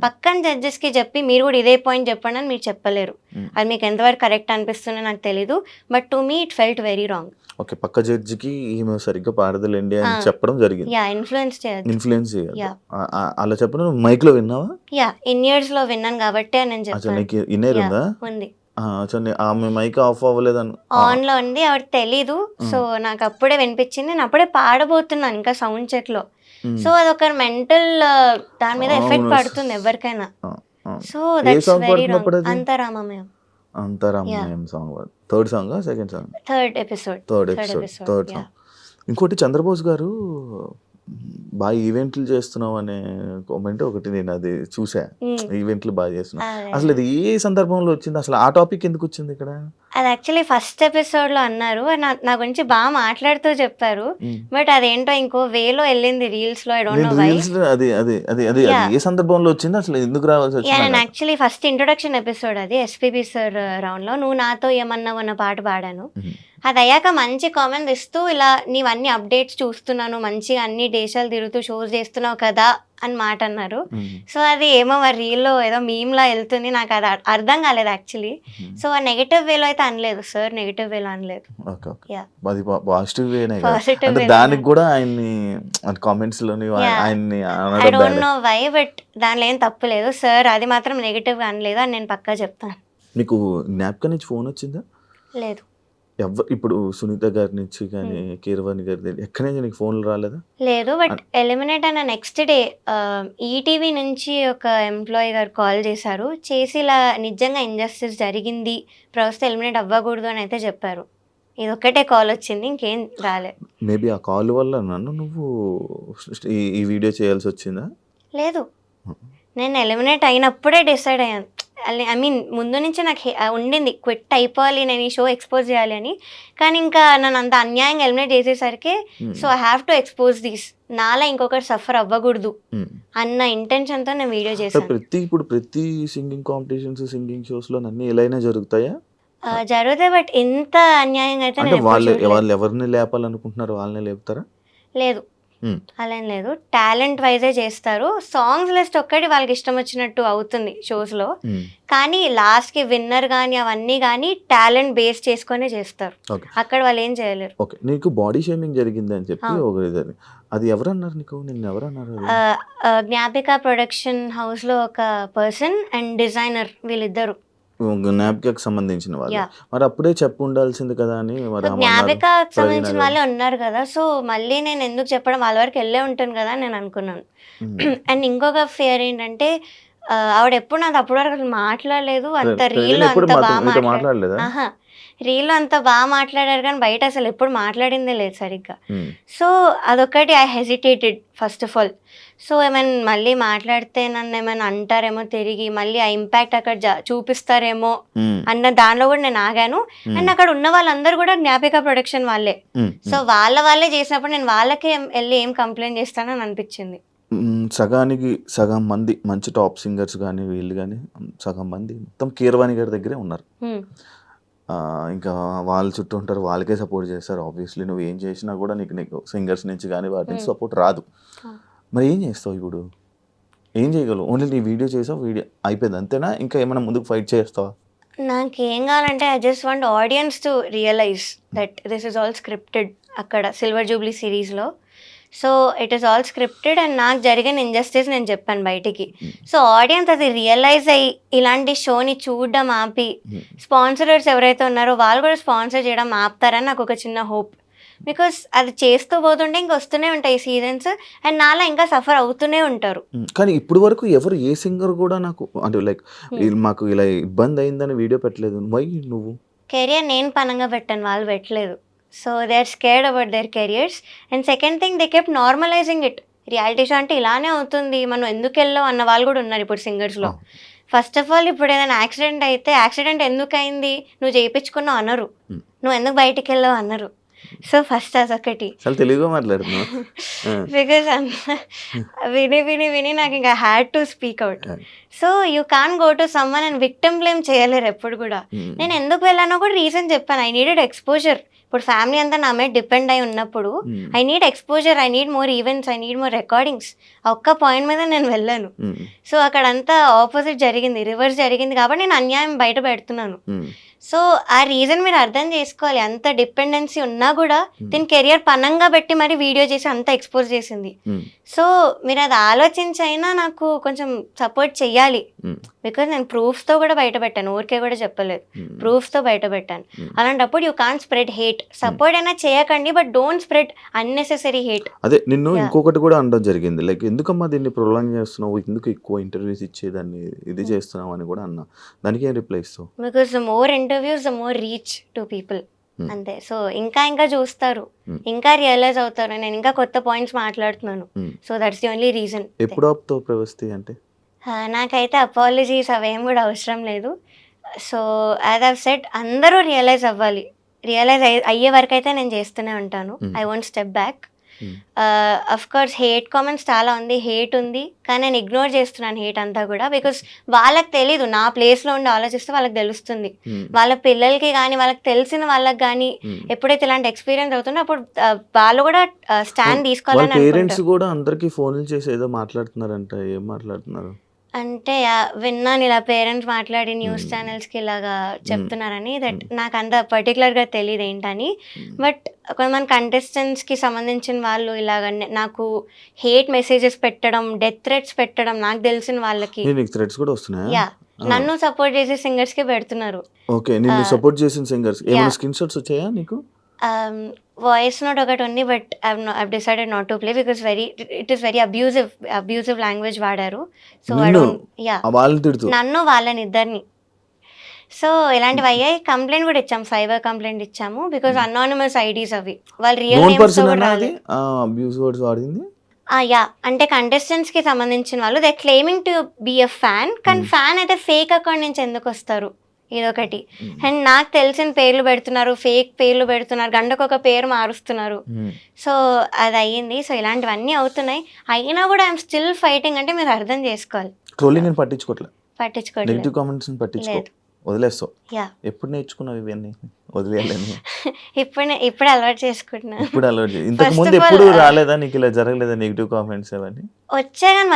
పక్కన జడ్జెస్కి చెప్పి మీరు కూడా ఇదే పాయింట్ చెప్పండి అని మీరు చెప్పలేరు. అది మీకు ఎంతవరకు కరెక్ట్ అనిపిస్తుందో నాకు తెలీదు, but to me it felt very wrong. Okay, పక్క జడ్జికి ఈమె సరిగ్గా పాడదలేండి అని చెప్పడం జరిగింది. యా, ఇన్ఫ్లుయెన్స్ చేయొద్దు. అలా చెప్పడం మైక్ లో విన్నావా? యా, ఇన్ ఇయర్స్ లో విన్నాను కాబట్టి నేను చెప్పాను. ఇన్నర్ ఉందా? ఉంది. ఆమె మైక్ ఆఫ్ అవ్వలేదని ఆన్ లో ఉంది, ఆవిడ తెలీదు. సో నాకు అప్పుడే వినిపించింది, నేను అప్పుడే పాడబోతున్నాను ఇంకా సౌండ్ చెక్ లో. సో అదొక మెంటల్ దాని మీద ఎఫెక్ట్ పడుతుంది ఎవరికైనా. So that's very wrong. అంతరామమయం song, third song, second song, third episode. ఇంకోటి చంద్రబోస్ గారు బాగా ఈవెంట్లు చేస్తున్నావు అనే కామెంట్ ఒకటి నేను అది చూసా, ఈవెంట్లు బాగా చేస్తున్నావు. అసలు ఇది ఏ సందర్భంలో వచ్చింది, అసలు ఆ టాపిక్ ఎందుకు వచ్చింది ఇక్కడ? అది యాక్చువల్లీ ఫస్ట్ ఎపిసోడ్ లో అన్నారు, నా గురించి బాగా మాట్లాడుతూ చెప్పారు. బట్ అదేంటో ఇంకో వేలో వెళ్ళింది రీల్స్ లో. I don't know why. అది ఏ సందర్భంలో వచ్చింది, అసలు ఎందుకు రావాల్సి వచ్చింది? నేను యాక్చువల్లీ ఫస్ట్ ఇంట్రొడక్షన్ ఎపిసోడ్ అది ఎస్పీబీ సార్ రౌండ్ లో నువ్వు నాతో ఏమన్నావు అన్న పాట పాడాను. అది అయ్యాక మంచి కామెంట్ ఇస్తూ ఇలా నీవన్నీ అప్డేట్స్ చూస్తున్నాను, మంచిగా అన్ని దేశాలు తిరుగుతూ షోస్ చేస్తున్నావు కదా అని మాట అన్నారు. సో అది ఏమో మరి రీల్లో ఏదో మీమ్లా వెళ్తుంది, నాకు అది అర్థం కాలేదు యాక్చువల్లీ. సో ఆ నెగటివ్ వేలో అయితే అనలేదు సార్, నెగటివ్ వేలో అనలేదు. దానికి కూడా ఆయన్ని కామెంట్స్ లోని ఆయన్ని I don't know why, but దానిలో ఏం తప్పు లేదు సార్, అది మాత్రం నెగటివ్ గా అనలేదు అని నేను పక్కా చెప్తాను. మీకు జ్ఞాపకం నుంచి ఫోన్ వచ్చిందా? లేదు. ఇప్పుడు సునీత గారి నుంచి కానీ కీరవాణి గారి ఎక్కడి నుంచి నీకు ఫోన్లు రాలేదా? లేదు, బట్ ఎలిమినేట్ అయిన నెక్స్ట్ డే ఈటీవీ నుంచి ఒక ఎంప్లాయీ గారు కాల్ చేశారు, చేసి ఇలా నిజంగా ఇంజస్టిస్ జరిగింది, ప్రస్తుతం ఎలిమినేట్ అవ్వకూడదు అని అయితే చెప్పారు. ఇది ఒక్కటే కాల్ వచ్చింది, ఇంకేం రాలేదు. మేబీ ఆ కాల్ వల్ల నువ్వు ఈ వీడియో చేయాల్సి వచ్చిందా? లేదు, నేను ఎలిమినేట్ అయినప్పుడే డిసైడ్ అయ్యాను. ఐ మీన్ ముందు నుంచి నాకు ఉండింది క్విట్ అయిపోవాలి, నేను ఈ షో ఎక్స్పోజ్ చేయాలి అని. కానీ ఇంకా నన్ను అంత అన్యాయంగా ఎలిమినేట్ చేసేసరికి so I have to expose these, నాలా ఇంకొకటి సఫర్ అవ్వకూడదు అన్న ఇంటెన్షన్తో నేను వీడియో చేశాను. ప్రతి సింగింగ్ కాంపిటీషన్స్, సింగింగ్ షోస్ లో అన్ని ఎలాగైనా జరుగుతాయా? జరుగుతాయి, బట్ ఇంత అన్యాయంగా అయితే అంటే వాళ్ళు ఎవరిని లేపాలనుకుంటున్నారు వాళ్ళని లేపుతారా? లేదు, అలా ఏం లేదు. టాలెంట్ వైజే చేస్తారు. సాంగ్స్ లిస్ట్ ఒక్కటి వాళ్ళకి ఇష్టం వచ్చినట్టు అవుతుంది షోస్ లో, కానీ లాస్ట్ కి విన్నర్ గానీ అవన్నీ గానీ టాలెంట్ బేస్ చేసుకునే చేస్తారు. అక్కడ వాళ్ళు ఏం చేయలేరు. ఓకే, నీకు బాడీ షేమింగ్ జరిగింది అని చెప్పి అది ఎవరన్నారు నీకు? నిన్ను ఎవరన్నారు? జ్ఞాపిక ప్రొడక్షన్ హౌస్ లో ఒక పర్సన్ అండ్ డిజైనర్, వీళ్ళిద్దరు జ్ఞాపికకు సంబంధించిన వాళ్ళు. మరి అప్పుడే చెప్పు ఉండాల్సింది కదా అని. జ్ఞాపికకు సంబంధించిన వాళ్ళే ఉన్నారు కదా, సో మళ్ళీ నేను ఎందుకు చెప్పడం, వాళ్ళ వరకు వెళ్ళే ఉంటాను కదా నేను అనుకున్నాను. అండ్ ఇంకొక ఫియర్ ఏంటంటే ఆవిడ ఎప్పుడు నాది అప్పటి వరకు అసలు మాట్లాడలేదు. అంత రీల్ అంత బాగా మాట్లాడలేదు, రీల్ అంతా బాగా మాట్లాడారు కానీ బయట అసలు ఎప్పుడు మాట్లాడిందే లేదు సరిగ్గా. సో అదొకటి I hesitated first of all. So ఏమైనా మళ్ళీ మాట్లాడితే నన్ను ఏమైనా అంటారేమో తిరిగి, మళ్ళీ ఆ ఇంపాక్ట్ అక్కడ చూపిస్తారేమో అన్న దానిలో కూడా నేను ఆగాను. అండ్ అక్కడ ఉన్న వాళ్ళందరూ కూడా జ్ఞాపిక ప్రొడక్షన్ వాళ్ళే, సో వాళ్ళే చేసినప్పుడు నేను వాళ్ళకే వెళ్ళి ఏం కంప్లైంట్ చేస్తానని అనిపించింది. సగానికి సగం మంది మంచి టాప్ సింగర్స్ కానీ వీళ్ళు కానీ సగం మంది మొత్తం కీరవాణి గారి దగ్గరే ఉన్నారు. ఇంకా వాళ్ళ చుట్టూ ఉంటారు, వాళ్ళకే సపోర్ట్ చేస్తారు. ఆబ్వియస్లీ నువ్వు ఏం చేసినా కూడా నీకు సింగర్స్ నుంచి కానీ వాటి నుంచి సపోర్ట్ రాదు. మరి ఏం చేస్తావు ఇప్పుడు? ఏం చేయగలవు? ఓన్లీ నీ వీడియో చేసావు, వీడియో అయిపోయింది అంతేనా? ఇంకా ఏమైనా ముందుకు ఫైట్ చేస్తావా? నాకేం కావాలంటే I just want audience to realise that this is all scripted. అక్కడ సిల్వర్ జూబ్లీ సిరీస్లో so it is all scripted and నాకు జరిగిన ఇంజస్టిస్ నేను చెప్పాను బయటికి. సో ఆడియన్స్ అది రియలైజ్ అయ్యి ఇలాంటి షోని చూడడం ఆపి, స్పాన్సరర్స్ ఎవరైతే ఉన్నారో వాళ్ళు కూడా స్పాన్సర్ చేయడం ఆపుతారని నాకు ఒక చిన్న హోప్. బికాస్ అది చేస్తూ పోతుంటే ఇంకా వస్తూనే ఉంటాయి సీజన్స్ అండ్ నాలా ఇంకా సఫర్ అవుతూనే ఉంటారు. కానీ ఇప్పుడు వరకు ఎవరు ఏ సింగర్ కూడా నాకు అంటే లైక్ మాకు ఇలా ఇబ్బంది అయిందని వీడియో పెట్టలేదు. వై నువ్వు? కెరియర్ నేను పనంగా పెట్టాను, వాళ్ళు పెట్టలేదు. So they are scared about their careers. And second thing they kept normalizing it. Reality show అంటే ఇలానే అవుతుంది, మనం ఎందుకు వెళ్ళావు అన్న వాళ్ళు కూడా ఉన్నారు ఇప్పుడు సింగర్స్లో. ఫస్ట్ ఆఫ్ ఆల్ ఇప్పుడు ఏదైనా యాక్సిడెంట్ అయితే యాక్సిడెంట్ ఎందుకు అయింది, నువ్వు చేయించుకున్నావు అనరు, నువ్వు ఎందుకు బయటికి వెళ్ళావు అనరు. సో ఫస్ట్ అదొకటి. తెలుగుగా మాట్లాడుతున్నావు. బికాస్ విని నాకు ఇంకా had to speak out. So you can go to someone and victim blame చేయలేరు ఎప్పుడు కూడా. నేను ఎందుకు వెళ్ళానో కూడా రీజన్ చెప్పాను. I needed exposure. ఇప్పుడు ఫ్యామిలీ అంతా నా మీద డిపెండ్ అయి ఉన్నప్పుడు I need exposure, I need more events, I need more recordings. ఒక్క పాయింట్ మీద నేను వెళ్ళాను. సో అక్కడంతా ఆపోజిట్ జరిగింది, రివర్స్ జరిగింది కాబట్టి నేను అన్యాయం బయట పెడుతున్నాను. సో ఆ రీజన్ మీరు అర్థం చేసుకోవాలి. అంత డిపెండెన్సీ ఉన్నా కూడా దీని కెరియర్ పనంగా పెట్టి మరి వీడియో చేసి అంత ఎక్స్పోజ్ చేసింది. సో మీరు అది ఆలోచించైనా నాకు కొంచెం సపోర్ట్ చెయ్యాలి. బికాజ్ నేను ప్రూఫ్స్తో కూడా బయట పెట్టాను, ఊరికే కూడా చెప్పలేదు, ప్రూఫ్స్తో బయట పెట్టాను. అలాంటప్పుడు you can't spread hate. Support అయినా చేయకండి, but don't spread unnecessary hate. అదే నిన్ను ఇంకొకటి కూడా అనడం జరిగింది, లైక్ ఎందుకమ్మా దీన్ని ప్రొలాంగ్ చేస్తున్నావు, ఎందుకు ఎక్కువ ఇంటర్వ్యూస్ ఇచ్చేదాన్ని ఇది చేస్తున్నావు అని కూడా అన్నా. దానికి ఏం రిప్లై ఇస్తావు? Because the more interviews the more reach to people. అంతే. సో ఇంకా చూస్తారు, ఇంకా రియలైజ్ అవుతారు, నేను ఇంకా కొత్త పాయింట్స్ మాట్లాడుతున్నాను. So that's the only reason. ఎప్పుడు ఆపుతావు ప్రవస్తి అంటే? నాకైతే అపాలజీస్ అవేం కూడా అవసరం లేదు. సో యాజ్ ఐవ్ సెడ్ అందరూ రియలైజ్ అవ్వాలి. రియలైజ్ అయ్యే వరకు అయితే నేను చేస్తూనే ఉంటాను. I won't step back. Of course hate comments చాలా ఉంది, హేట్ ఉంది, కానీ నేను ఇగ్నోర్ చేస్తున్నాను హేట్ అంతా కూడా. బికాస్ వాళ్ళకి తెలీదు, నా ప్లేస్లో ఉండి ఆలోచిస్తే వాళ్ళకి తెలుస్తుంది. వాళ్ళ పిల్లలకి కానీ వాళ్ళకి తెలిసిన వాళ్ళకి కానీ ఎప్పుడైతే ఇలాంటి ఎక్స్పీరియన్స్ అవుతుందో అప్పుడు వాళ్ళు కూడా స్టాండ్ తీసుకోవాలని. పేరెంట్స్ కూడా అందరికీ ఫోన్లు చేసి ఏదో మాట్లాడుతున్నారంట, ఏం మాట్లాడుతున్నారు అంటే విన్నాను ఇలా పేరెంట్స్ మాట్లాడి న్యూస్ ఛానల్స్కి ఇలాగా చెప్తున్నారని. దట్ నాకు అంత పర్టికులర్గా తెలియదు ఏంటని. బట్ కొంతమంది కంటెస్టెంట్స్కి సంబంధించిన వాళ్ళు ఇలాగ నాకు హేట్ మెసేజెస్ పెట్టడం, డెత్ థ్రెట్స్ పెట్టడం నాకు తెలిసిన వాళ్ళకి. థ్రెట్స్ కూడా వస్తున్నాయా? యా, నన్ను సపోర్ట్ చేసే సింగర్స్కి పెడుతున్నారు. ఓకే, నిన్ను సపోర్ట్ చేసిన సింగర్స్ ఏమైనా స్క్రీన్ షాట్స్ వచ్చాయా నీకు? వాయిస్ నోట్ ఒకటి ఉంది, but I've decided not to play because it is very abusive language వాడారు. సో నన్ను వాళ్ళని ఇద్దరిని. సో ఇలాంటివి అయ్యాయి. కంప్లైంట్ కూడా ఇచ్చాము, సైబర్ కంప్లైంట్ ఇచ్చాము. బికాస్ అనానిమస్ ఐడీస్ అవి, వాళ్ళు రియల్ నేమ్స్ కూడా రాలేదు. యా అంటే కంటెస్టెంట్స్కి సంబంధించిన వాళ్ళు they claiming to be a fan, కానీ ఫ్యాన్ అయితే ఫేక్ అకౌంట్ నుంచి ఎందుకు వస్తారు, ఇదొకటి. అండ్ నాకు తెలిసిన పేర్లు పెడుతున్నారు, ఫేక్ పేర్లు పెడుతున్నారు, గంటకొక పేరు మారుస్తున్నారు. సో అది అయ్యింది. సో ఇలాంటివన్నీ అవుతున్నాయి. అయినా కూడా ఐఎమ్ స్టిల్ ఫైటింగ్ అంటే మీరు అర్థం చేసుకోవాలి. ట్రోలింగ్ నేను పట్టించుకోవట్లేదు, పట్టించుకోవట్లేదు, నెగిటివ్ కామెంట్స్ పట్టించుకో, వదిలేస్తావు. ఎప్పుడు నేర్చుకున్నావు ఇవన్నీ వదిలేయాలని? ఇప్పుడు అలవాటు చేసుకుంటున్నా. ఇప్పుడు అలవాటు. ఇంతకు ముందు ఎప్పుడు రాలేదా నీకు, ఇలా జరగలేదా నెగిటివ్ కామెంట్స్ అవన్నీ? వచ్చాయి కానీ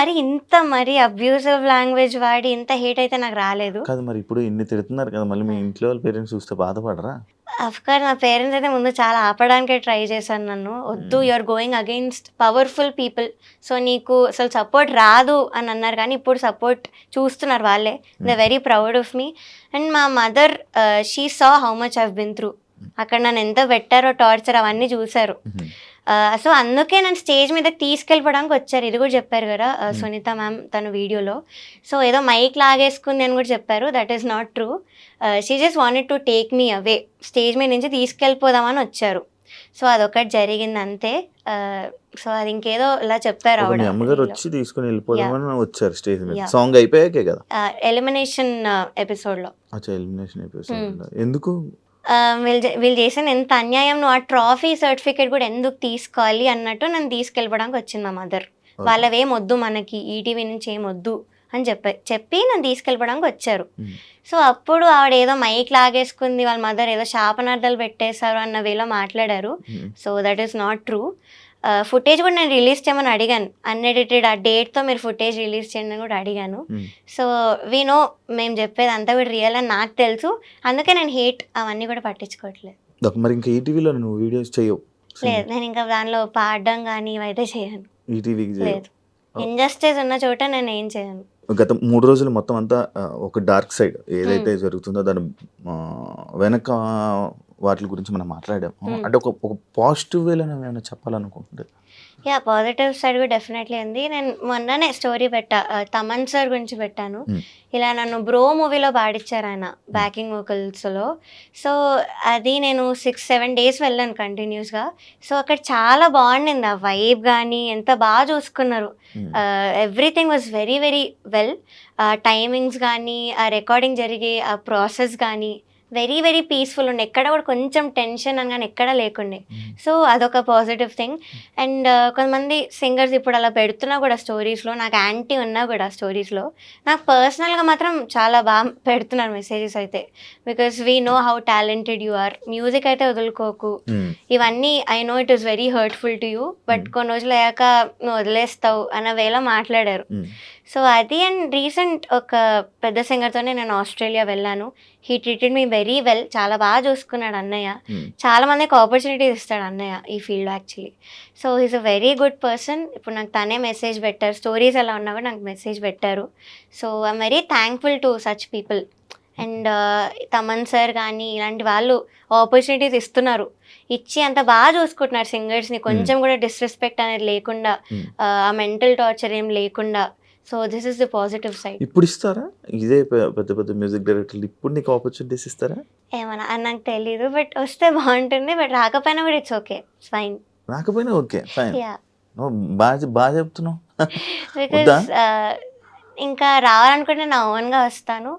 మరి అబ్యూజివ్ లాంగ్వేజ్ వాడి ఇంత హేట్ అయితే నాకు రాలేదు. కాదు మరి ఇప్పుడు ఇన్ని తిడుతున్నారు కదా, మళ్ళీ మీ ఇంట్లో వాళ్ళ పేరెంట్స్ చూస్తే బాధపడరా? అఫ్కోర్స్ నా పేరెంట్స్ అయితే ముందు చాలా ఆపడానికే ట్రై చేశాను నన్ను. వద్దు, you're going against powerful people, so నీకు అసలు సపోర్ట్ రాదు అని అన్నారు. కానీ ఇప్పుడు సపోర్ట్ చూస్తున్నారు వాళ్ళే. They very proud of me. And మా mother she saw how much I've been through. అక్కడ నన్ను ఎంత పెట్టారో టార్చర్ అవన్నీ చూశారు. సో అందుకే నన్ను స్టేజ్ మీదకి తీసుకెళ్ళిపోవడానికి వచ్చారు. ఇది కూడా చెప్పారు కదా సునీత మ్యామ్ తన వీడియోలో. సో ఏదో మైక్ లాగేసుకుంది అని కూడా చెప్పారు. That is not true. She just wanted to take me away, stage మీద నుంచి తీసుకెళ్ళిపోదామని వచ్చారు. సో అదొకటి జరిగింది అంతే. సో అది ఇంకేదో ఇలా చెప్పారు. అమ్మగారు వచ్చి తీసుకుని వెళ్ళిపోదామని వచ్చారు స్టేజ్ మీద. సాంగ్ అయిపోయాకే కదా, ఎలిమినేషన్ ఎపిసోడ్లో. ఎలిమినేషన్ ఎపిసోడ్ ఎందుకు? వీళ్ళు చేసిన ఎంత అన్యాయం, నువ్వు ఆ ట్రాఫీ సర్టిఫికేట్ కూడా ఎందుకు తీసుకోవాలి అన్నట్టు నన్ను తీసుకెళ్ళడానికి వచ్చింది మా మదర్. వాళ్ళవేం వద్దు మనకి, ఈటీవీ నుంచి ఏం వద్దు అని చెప్పి నన్ను తీసుకెళ్ళడానికి వచ్చారు. సో అప్పుడు ఆవిడ ఏదో మైక్ లాగేసుకుంది, వాళ్ళ మదర్ ఏదో శాపనార్థాలు పెట్టేశారు అన్న వేలో మాట్లాడారు. So that is not true. Footage కూడా నేను రిలీజ్ చేయమని అడిగాను, అన్ఎడిటెడ్ ఆ డేట్తో మీరు ఫుటేజ్ రిలీజ్ చేయండి అని కూడా అడిగాను. సో వీ నో మేము చెప్పేది అంతా కూడా రియల్ అని నాకు తెలుసు. అందుకే నేను హేట్ అవన్నీ కూడా పట్టించుకోవట్లేదు. మరి ఇంకా ఈటీవీలో నువ్వు వీడియోస్ చేయవు? లేదు, నేను ఇంకా దానిలో పాడడం కానీ ఇవైతే చేయను. ఈటీవీకి లేదు, ఇంజస్టిస్ ఉన్న చోట నేను ఏం చేయను. గత 3 రోజులు మొత్తం అంతా ఒక డార్క్ సైడ్ ఏదైతే జరుగుతుందో దాని వెనక వాటి గురించి మనం మాట్లాడాం. అంటే ఒక పాజిటివ్ వేలో ఏమైనా చెప్పాలనుకుంటుంది? యా, పాజిటివ్ సైడ్ కూడా డెఫినెట్లీ ఉంది. నేను మొన్ననే స్టోరీ పెట్టా, తమన్ సార్ గురించి పెట్టాను. ఇలా నన్ను బ్రో మూవీలో పాడించారు ఆయన బ్యాకింగ్ వోకల్స్లో. సో అది నేను 6-7 డేస్ వెళ్ళాను కంటిన్యూస్గా. సో అక్కడ చాలా బాగుండింది, ఆ వైబ్ కానీ ఎంత బాగా చూసుకున్నారు. Everything was very very well. Timings కానీ, ఆ రికార్డింగ్ జరిగే ఆ ప్రాసెస్ కానీ వెరీ వెరీ పీస్ఫుల్ ఉండే. ఎక్కడ కూడా కొంచెం టెన్షన్ అని కానీ ఎక్కడా లేకుండే. సో అదొక పాజిటివ్ థింగ్. అండ్ కొంతమంది సింగర్స్ ఇప్పుడు అలా పెడుతున్నా కూడా స్టోరీస్లో, నాకు యాంటీ ఉన్నా కూడా స్టోరీస్లో నాకు పర్సనల్గా మాత్రం చాలా బాగా పెడుతున్నారు మెసేజెస్ అయితే. Because we know how talented you are, music అయితే వదులుకోకు, ఇవన్నీ I know it is very hurtful to you, but కొన్ని రోజులు అయ్యాక నువ్వు వదిలేస్తావు అన్న వేళ మాట్లాడారు. సో అది. అండ్ రీసెంట్ ఒక పెద్ద సింగర్తోనే నేను ఆస్ట్రేలియా వెళ్ళాను. He treated me very well, చాలా బాగా చూసుకున్నాడు అన్నయ్య. చాలా మందికి ఆపర్చునిటీస్ ఇస్తాడు అన్నయ్య ఈ field actually. So he's a very good person. ఇప్పుడు నాకు తనే మెసేజ్ పెట్టారు, స్టోరీస్ ఎలా ఉన్నా కూడా నాకు మెసేజ్ పెట్టారు. So I'm very thankful to such people. And Thaman sir కానీ ఇలాంటి వాళ్ళు ఆపర్చునిటీస్ ఇస్తున్నారు, ఇచ్చి అంత బాగా చూసుకుంటున్నారు సింగర్స్ని. కొంచెం కూడా డిస్రెస్పెక్ట్ అనేది లేకుండా, ఆ మెంటల్ టార్చర్ ఏం లేకుండా. So this is the positive side. ఇప్పుడు ఇస్తారా ఇదే పెద్ద పెద్ద మ్యూజిక్ డైరెక్టర్లు ఇప్పుడు నీకు ఆపర్చునిటీస్ ఇస్తారా? ఏమన్నా నాకు తెలీదు, బట్ వస్తే బాగుంటుంది. బట్ రాకపోయినా కూడా ఇట్స్ ఓకే, ఫైన్. రాకపోయినా ఓకే, ఫైన్. బాగా చెప్తున్నావు. బికాస్ ఇంకా రావాలనుకుంటే నా ఓన్గా వస్తాను.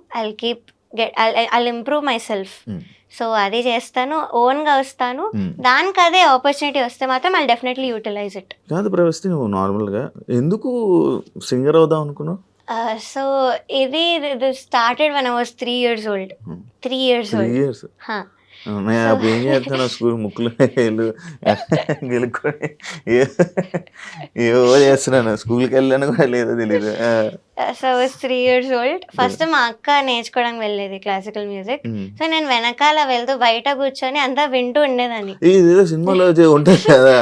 I'll improve my self. So అది చేస్తాను, ఓన్గా వస్తాను. దానికి అదే ఆపర్చునిటీ వస్తే మాత్రం ఐ డెఫినెట్లీ యూటిలైజ్ ఇట్. కాదు ప్రవస్తి, నువ్వు నార్మల్గా ఎందుకు సింగర్ అవుదాం అనుకున్నావు? సో ఇది started when I was 3 years old. 3 years old. నేను అప్పుడు ఏం చేస్తాను, స్కూల్ ముక్కులు గెలుక్కొని ఏవో చేస్తున్నాను, స్కూల్కి వెళ్ళాను కూడా లేదో తెలీదు. So I was 3 years old. First మా అక్క నేర్చుకోవడానికి వెళ్ళేది క్లాసికల్ మ్యూజిక్. సో నేను వెనకాల వెళ్తూ బయట కూర్చొని అంతా వింటూ ఉండేదాన్ని. ఇదేదో సినిమాలో ఉంటుంది కదా,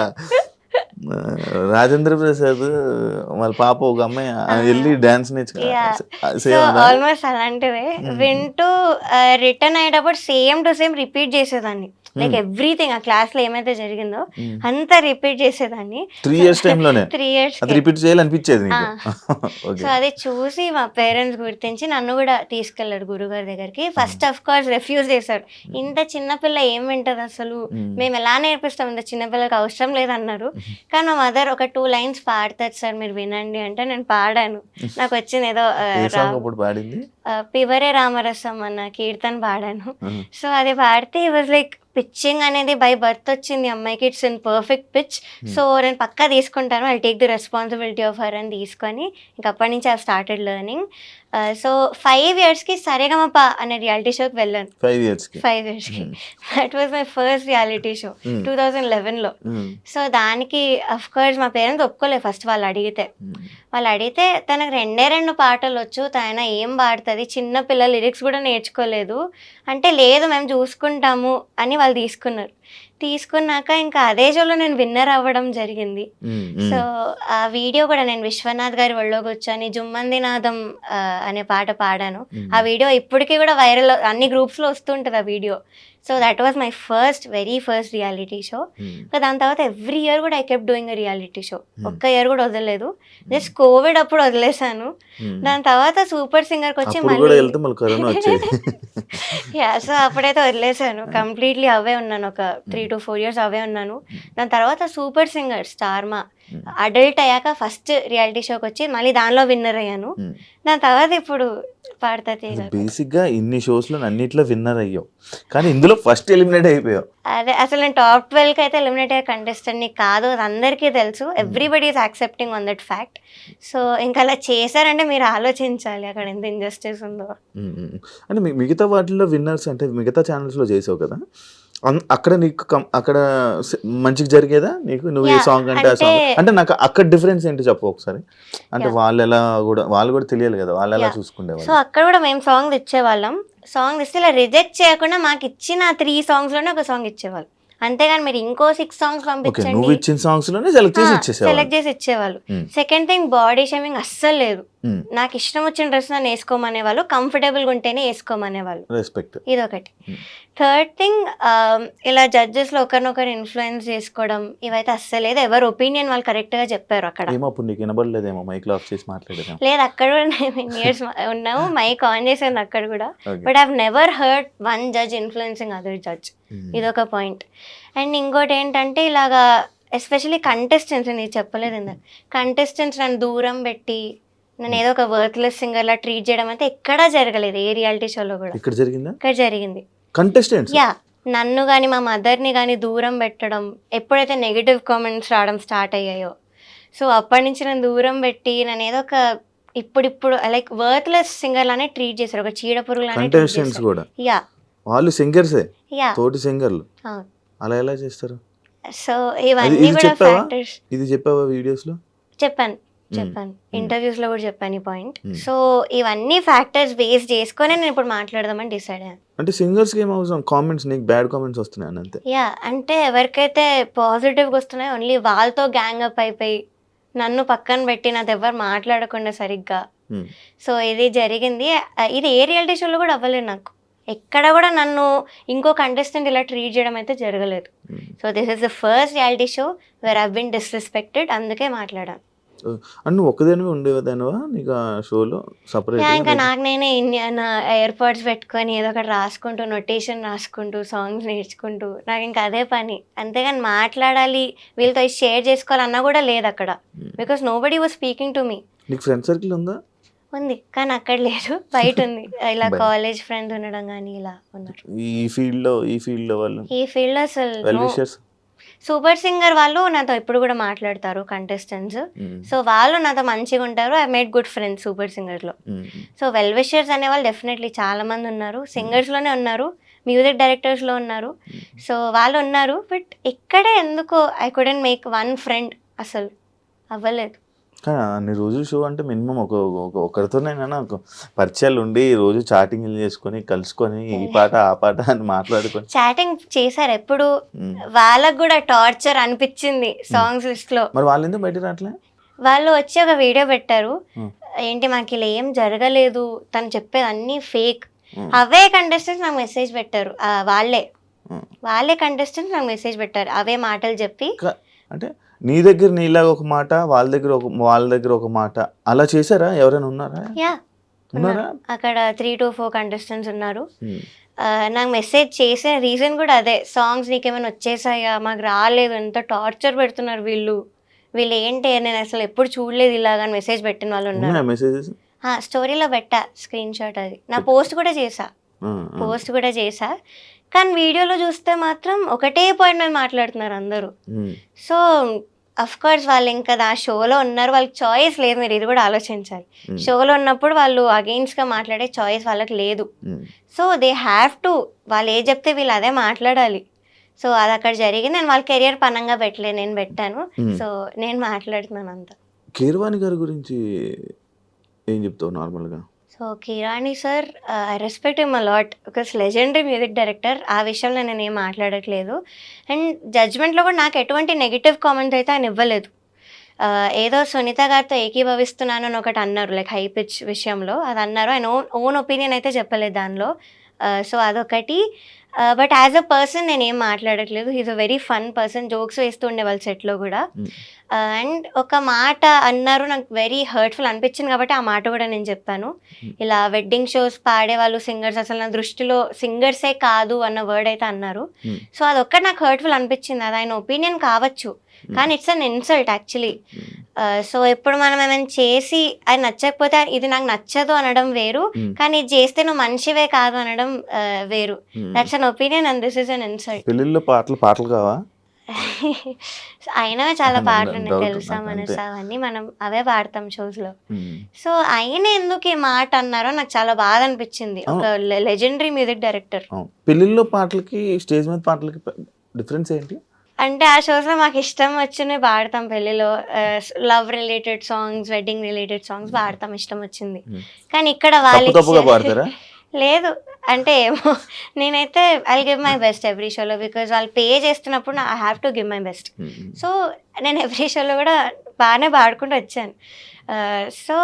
రాజేంద్ర ప్రసాద్ వాళ్ళ పాప ఒక అమ్మాయి వెళ్ళి డాన్స్ నేర్చుకున్నా. ఆల్మోస్ట్ అలాంటివే వింటూ రిటర్న్ అయ్యేటప్పుడు సేమ్ టు సేమ్ రిపీట్ చేసేదాన్ని. లైక్ ఎవ్రీథింగ్ ఆ క్లాస్ లో ఏమైతే జరిగిందో అంతా రిపీట్ చేసేదాన్ని 3 years టైంలోనే 3 years అది రిపీట్ చేయాలనిపించేది సో అది చూసి మా పేరెంట్స్ గుర్తించి నన్ను కూడా తీసుకెళ్లారు గురుగారి దగ్గరికి. ఫస్ట్ ఆఫ్ కోర్స్ రిఫ్యూజ్ చేశారు. ఇంత చిన్నపిల్ల ఏం వింటది అసలు, మేము ఎలా నేర్పిస్తాం, ఇంత చిన్నపిల్లకి అవసరం లేదన్నారు. కానీ మా మదర్ ఒక 2 lines పాడతారు సార్ మీరు వినండి అంటే నేను పాడాను. నాకు వచ్చింది ఏదో పివరే రామరసం అన్న కీర్తన పాడాను. సో అది పాడితే ఈ వాజ్ లైక్ పిచ్చింగ్ అనేది బై బర్త్ వచ్చింది అమ్మాయికి, it's in perfect pitch. So నేను పక్కా తీసుకుంటాను, I take the responsibility of her అని తీసుకొని ఇంక అప్పటి నుంచి ఐ స్టార్టెడ్ లెర్నింగ్. సో 5 yearsకి సరేగమప అనే రియాలిటీ షోకి వెళ్ళాను. 5 yearsకి that was my first reality show 2011లో. సో దానికి అఫ్ కోర్స్ మా పేరెంట్స్ ఒప్పుకోలేదు ఫస్ట్. వాళ్ళు అడిగితే తనకు 2 పాటలు వచ్చు, తన ఏం పాడుతుంది, చిన్న పిల్లల లిరిక్స్ కూడా నేర్చుకోలేదు అంటే, లేదు మేము చూసుకుంటాము అని వాళ్ళు తీసుకున్నాక ఇంకా అదే షోలో నేను విన్నర్ అవ్వడం జరిగింది. సో ఆ వీడియో కూడా నేను విశ్వనాథ్ గారి ఒళ్ళో కూర్చొని జుమ్మంది నాదం అనే పాట పాడాను. ఆ వీడియో ఇప్పటికీ కూడా వైరల్, అన్ని గ్రూప్స్లో వస్తుంటుంది ఆ video. So that was my very first reality show. దాని తర్వాత ఎవ్రీ ఇయర్ కూడా I kept doing reality show. ఒక్క ఇయర్ కూడా వదలలేదు. జస్ట్ కోవిడ్ అప్పుడు వదిలేసాను. దాని తర్వాత సూపర్ సింగర్కి వచ్చి సో అప్పుడైతే వదిలేసాను కంప్లీట్లీ. అవే ఉన్నాను ఒక 3 to 4 years అవే ఉన్నాను. దాని తర్వాత సూపర్ సింగర్ స్టార్మా అడల్ట్ అయ్యాక ఫస్ట్ రియాలిటీ షోకి వచ్చి మళ్ళీ దానిలో విన్నర్ అయ్యాను. దాని తర్వాత ఇప్పుడు పాడతా. బేసిక్ గా ఇన్ని షోస్ లో అన్నిట్లో విన్నర్ అయ్యావు, కానీ ఇందులో ఫస్ట్ ఎలిమినేట్ అయిపోయావు. అదే అసలు నేను top 12కి అయితే ఎలిమినేట్ అయ్యే కంటెస్టెంట్ ని కాదు, అది అందరికీ తెలుసు. Everybody is accepting on that fact. So ఇంకా అలా చేశారంటే మీరు ఆలోచించాలి అక్కడ ఎంత ఇంజస్టిస్ ఉందో. అంటే మిగతా వాటిల్లో విన్నర్స్ అంటే మిగతా ఛానల్స్ లో చేసావు కదా, అక్కడ నీకు అక్కడ మంచిగా జరిగేదా నీకు? నువ్వు ఏ సాంగ్ అంటే ఆ సాంగ్ అంటే నాకు అక్కడ డిఫరెన్స్ ఏంటి చెప్పు ఒకసారి. అంటే వాళ్ళు కూడా తెలియాలి కదా, వాళ్ళు ఎలా చూసుకునేవాళ్ళు. సో అక్కడ కూడా మేము సాంగ్ తెచ్చేవాళ్ళం. సాంగ్ ఇస్తే ఇలా రిజెక్ట్ చేయకుండా మాకు ఇచ్చిన 3 songs లోనే ఒక సాంగ్ ఇచ్చేవాళ్ళు. అంతేగాని మీరు ఇంకో 6 songs పంపించండి, నువ్వు ఇచ్చిన సాంగ్స్ లోనే సెలెక్ట్ చేసి ఇచ్చేవాళ్ళు. సెకండ్ థింగ్, బాడీ షేమింగ్ అస్సలు లేదు. నాకు ఇష్టం వచ్చిన డ్రెస్ నన్ను వేసుకోమనేవాళ్ళు, కంఫర్టబుల్ గా ఉంటేనే వేసుకోమనేవాళ్ళు. రెస్పెక్ట్. ఇదొకటి. థర్డ్ థింగ్, ఇలా జడ్జెస్ లో ఒకరినొకరు ఇన్ఫ్లుయెన్స్ చేసుకోవడం ఇవైతే అస్సలు లేదు. ఎవరి ఒపీనియన్ వాళ్ళు కరెక్ట్ గా చెప్పారు అక్కడ. లేదు, అక్కడ కూడా ఇయర్స్ ఉన్నాము, మైక్ ఆన్ చేసింది అక్కడ కూడా. But I have never heard one judge influencing other judge. ఇదొక పాయింట్. అండ్ ఇంకోటి ఏంటంటే ఇలాగా ఎస్పెషల్లీ కంటెస్టెంట్స్, నేను చెప్పలేదు ఇందాక, కంటెస్టెంట్స్ నన్ను దూరం పెట్టి నేను ఏదో ఒక వర్త్లెస్ సింగర్ లా ట్రీట్ చేయడం అయితే ఎక్కడా జరగలేదు ఏ రియాలిటీ షోలో కూడా. ఇక్కడ జరిగింది. కంటెస్టెంట్స్ నన్ను కానీ మా మదర్ని కానీ దూరం పెట్టడం, ఎప్పుడైతే నెగిటివ్ కామెంట్స్ రావడం స్టార్ట్ అయ్యాయో, సో అప్పటి నుంచి నన్ను దూరం పెట్టి నన్ను ఏదో ఒక ఇప్పుడు లైక్ వర్త్లెస్ సింగర్ లానే ట్రీట్ చేశారు, ఒక చీడ పురుగు లానే. వాళ్ళు సింగర్సే, తోటి సింగర్లు, అలా ఎలా చేస్తారు? సో ఇవన్నీ కూడా ఫ్యాక్టర్స్. ఇది చెప్పావా వీడియోస్ లో? చెప్పాను, ఇంటర్వ్యూస్ లో కూడా చెప్పాను ఈ పాయింట్. సో ఇవన్నీ ఫ్యాక్టర్స్ బేస్ చేసుకొని నేను ఇప్పుడు మాట్లాడదామని డిసైడ్ అయ్యాను. అంటే సింగర్స్ కి ఏం అవసరం, కామెంట్స్ నీకు బ్యాడ్ కామెంట్స్ వస్తున్నాయి అంతే. అంటే ఎవరికైతే పాజిటివ్ గా వస్తున్నాయో ఓన్లీ వాళ్ళతో గ్యాంగ్ అప్ అయిపోయి నన్ను పక్కన పెట్టి నాతో ఎవరు మాట్లాడకుండా సరిగ్గా. సో ఇది జరిగింది. ఇది ఏ రియాలిటీ షోలో కూడా అవ్వలేదు నాకు. ఎక్కడ కూడా నన్ను ఇంకో కంటెస్టెంట్ ఇలా ట్రీట్ చేయడం అయితే జరగలేదు. So this is the first reality show where I been disrespected. అందుకే మాట్లాడాను. నువ్వు ఒక్కదానివే ఉండేదానివా నీకు ఆ షోలో సపరేట్? ఇంకా నాకు నేనే నా ఎయిర్పాడ్స్ పెట్టుకొని ఏదో ఒకటి రాసుకుంటూ, నొటేషన్ రాసుకుంటూ, సాంగ్స్ నేర్చుకుంటూ, నాకు ఇంకా అదే పని. అంతేగాని మాట్లాడాలి, వీళ్ళతో షేర్ చేసుకోవాలన్నా కూడా లేదు అక్కడ. Because nobody was speaking to me. నీకు ఫ్రెండ్ సర్కిల్ ఉందా? ఉంది, కానీ అక్కడ లేదు, బయట ఉంది. ఇలా కాలేజ్ ఫ్రెండ్స్ ఉండడం కానీ ఇలా ఉన్నారు. ఈ ఫీల్డ్ లో అసలు సూపర్ సింగర్ వాళ్ళు నాతో ఇప్పుడు కూడా మాట్లాడతారు కంటెస్టెంట్స్. సో వాళ్ళు నాతో మంచిగా ఉంటారు. I made good friends super singer లో. సో వెల్ విషర్స్ అనే వాళ్ళు డెఫినెట్లీ చాలా మంది ఉన్నారు. సింగర్స్ లోనే ఉన్నారు, మ్యూజిక్ డైరెక్టర్స్ లో ఉన్నారు. సో వాళ్ళు ఉన్నారు. బట్ ఇక్కడే ఎందుకో I couldn't make one friend, అసలు అవ్వలేదు. కానీ అన్ని రోజులు షో అంటే మినిమం ఒకరితోనైనా ఒక పరిచయాలు ఉండి రోజు చాటింగ్ చేసుకొని కలుసుకొని ఈ పాట ఆ పాట అని మాట్లాడుకొని. చాటింగ్ చేశారు ఎప్పుడు, వాళ్ళకు కూడా టార్చర్ అనిపించింది సాంగ్స్ లిస్ట్ లో. మరి వాళ్ళు ఎందుకు బయట రావట్లే? వాళ్ళు వచ్చి ఒక వీడియో పెట్టారు, ఏంటి మాకు ఇలా ఏం జరగలేదు, తను చెప్పేది అన్ని ఫేక్. అవే కంటెస్టెంట్స్ నాకు మెసేజ్ పెట్టారు, వాళ్ళే కంటెస్టెంట్స్ నాకు మెసేజ్ పెట్టారు అవే మాటలు చెప్పి. అంటే నీ దగ్గర నీలాగా ఒక మాట, వాళ్ళ దగ్గర ఒక మాట అలా చేశారా? ఎవరైనా ఉన్నారా? ఉన్నారా? అక్కడ 3 to 4 కంటెస్టెంట్స్ ఉన్నారు. నాకు మెసేజ్ చేసిన రీజన్ కూడా అదే, సాంగ్స్ నీకేమైనా వచ్చేసాయా, మాకు రాలేదు, ఎంత టార్చర్ పెడుతున్నారు వీళ్ళు ఏంటి, నేను అసలు ఎప్పుడు చూడలేదు ఇలాగా అని మెసేజ్ పెట్టిన వాళ్ళు ఉన్నారు. మెసేజెస్ స్టోరీలో పెట్టా స్క్రీన్ షాట్, అది నా పోస్ట్ కూడా చేసా. కానీ వీడియోలో చూస్తే మాత్రం ఒకటే పాయింట్ మీద మాట్లాడుతున్నారు అందరూ. సో అఫ్ కోర్స్ వాళ్ళు ఇంకా ఆ షోలో ఉన్నారు, వాళ్ళకి చాయిస్ లేదు. మీరు ఇది కూడా ఆలోచించాలి, షోలో ఉన్నప్పుడు వాళ్ళు అగెయిన్స్ట్గా మాట్లాడే చాయిస్ వాళ్ళకి లేదు. సో దే హ్యావ్ టు, వాళ్ళు ఏ చెప్తే వీళ్ళు అదే మాట్లాడాలి. సో అది అక్కడ జరిగింది. నేను వాళ్ళ కెరియర్ పనంగా పెట్టలేదు, నేను పెట్టాను. సో నేను మాట్లాడుతున్నాను అంతా. కీరవాణి గారి గురించి ఏం చెప్తావు నార్మల్గా? So Keeravani sir, I respect him a lot because legendary music director. ఆ విషయంలో నేను ఏం మాట్లాడట్లేదు. అండ్ జడ్జ్మెంట్లో కూడా నాకు ఎటువంటి నెగిటివ్ కామెంట్ అయితే ఆయన ఇవ్వలేదు. ఏదో సునీత గారితో ఏకీభవిస్తున్నాను అని ఒకటి అన్నారు, లైక్ హై పిచ్ విషయంలో అది అన్నారు. ఆయన ఓన్ ఒపీనియన్ అయితే చెప్పలేదు దానిలో. సో అదొకటి. బట్ యాజ్ అ పర్సన్ నేను ఏం మాట్లాడట్లేదు. He's a very fun person, jokes వేస్తూ ఉండేవాళ్ళు సెట్లో కూడా. అండ్ ఒక మాట అన్నారు, నాకు వెరీ హర్ట్ఫుల్ అనిపించింది కాబట్టి ఆ మాట కూడా నేను చెప్పాను. ఇలా వెడ్డింగ్ షోస్ పాడేవాళ్ళు సింగర్స్ అసలు నా దృష్టిలో సింగర్సే కాదు అన్న వర్డ్ అయితే అన్నారు. సో అదొక్కటి నాకు హర్ట్ఫుల్ అనిపించింది. అది ఆయన ఒపీనియన్ కావచ్చు, కానీ it's an insult actually. So ఎప్పుడు మనం ఏమైనా చేసి అది నచ్చకపోతే ఇది నాకు నచ్చదు అనడం వేరు, కానీ ఇది చేస్తే నువ్వు మనిషివే కాదు అనడం వేరు. That's an opinion and this is an insult. పెళ్ళిళ్ళలో పాటలు కావా? అయినా చాలా పాటలు ఉన్నాయి, తెలుసా మనసు, అవన్నీ మనం అవే పాడతాం షోస్ లో. సో ఆయన ఎందుకు ఈ మాట అన్నారో నాకు చాలా బాధ అనిపించింది. ఒక లెజెండరీ మ్యూజిక్ డైరెక్టర్. పెళ్ళిళ్ళలో పాటలకి స్టేజ్ మీద పాటలకి డిఫరెన్స్ ఏంటి అంటే, ఆ షోస్ లో మాకు ఇష్టం వచ్చినవి పాడతాం. పెళ్లిలో love related songs, wedding related songs పాడతాం ఇష్టం వచ్చింది. కానీ ఇక్కడ వాళ్ళు లేదు అంటే ఏమో, నేనైతే I give my best every షోలో, బికాజ్ వాళ్ళు పే చేస్తున్నప్పుడు I have to give my best. So నేను ఎవ్రీ షోలో కూడా బాగానే పాడుకుంటూ వచ్చాను. సో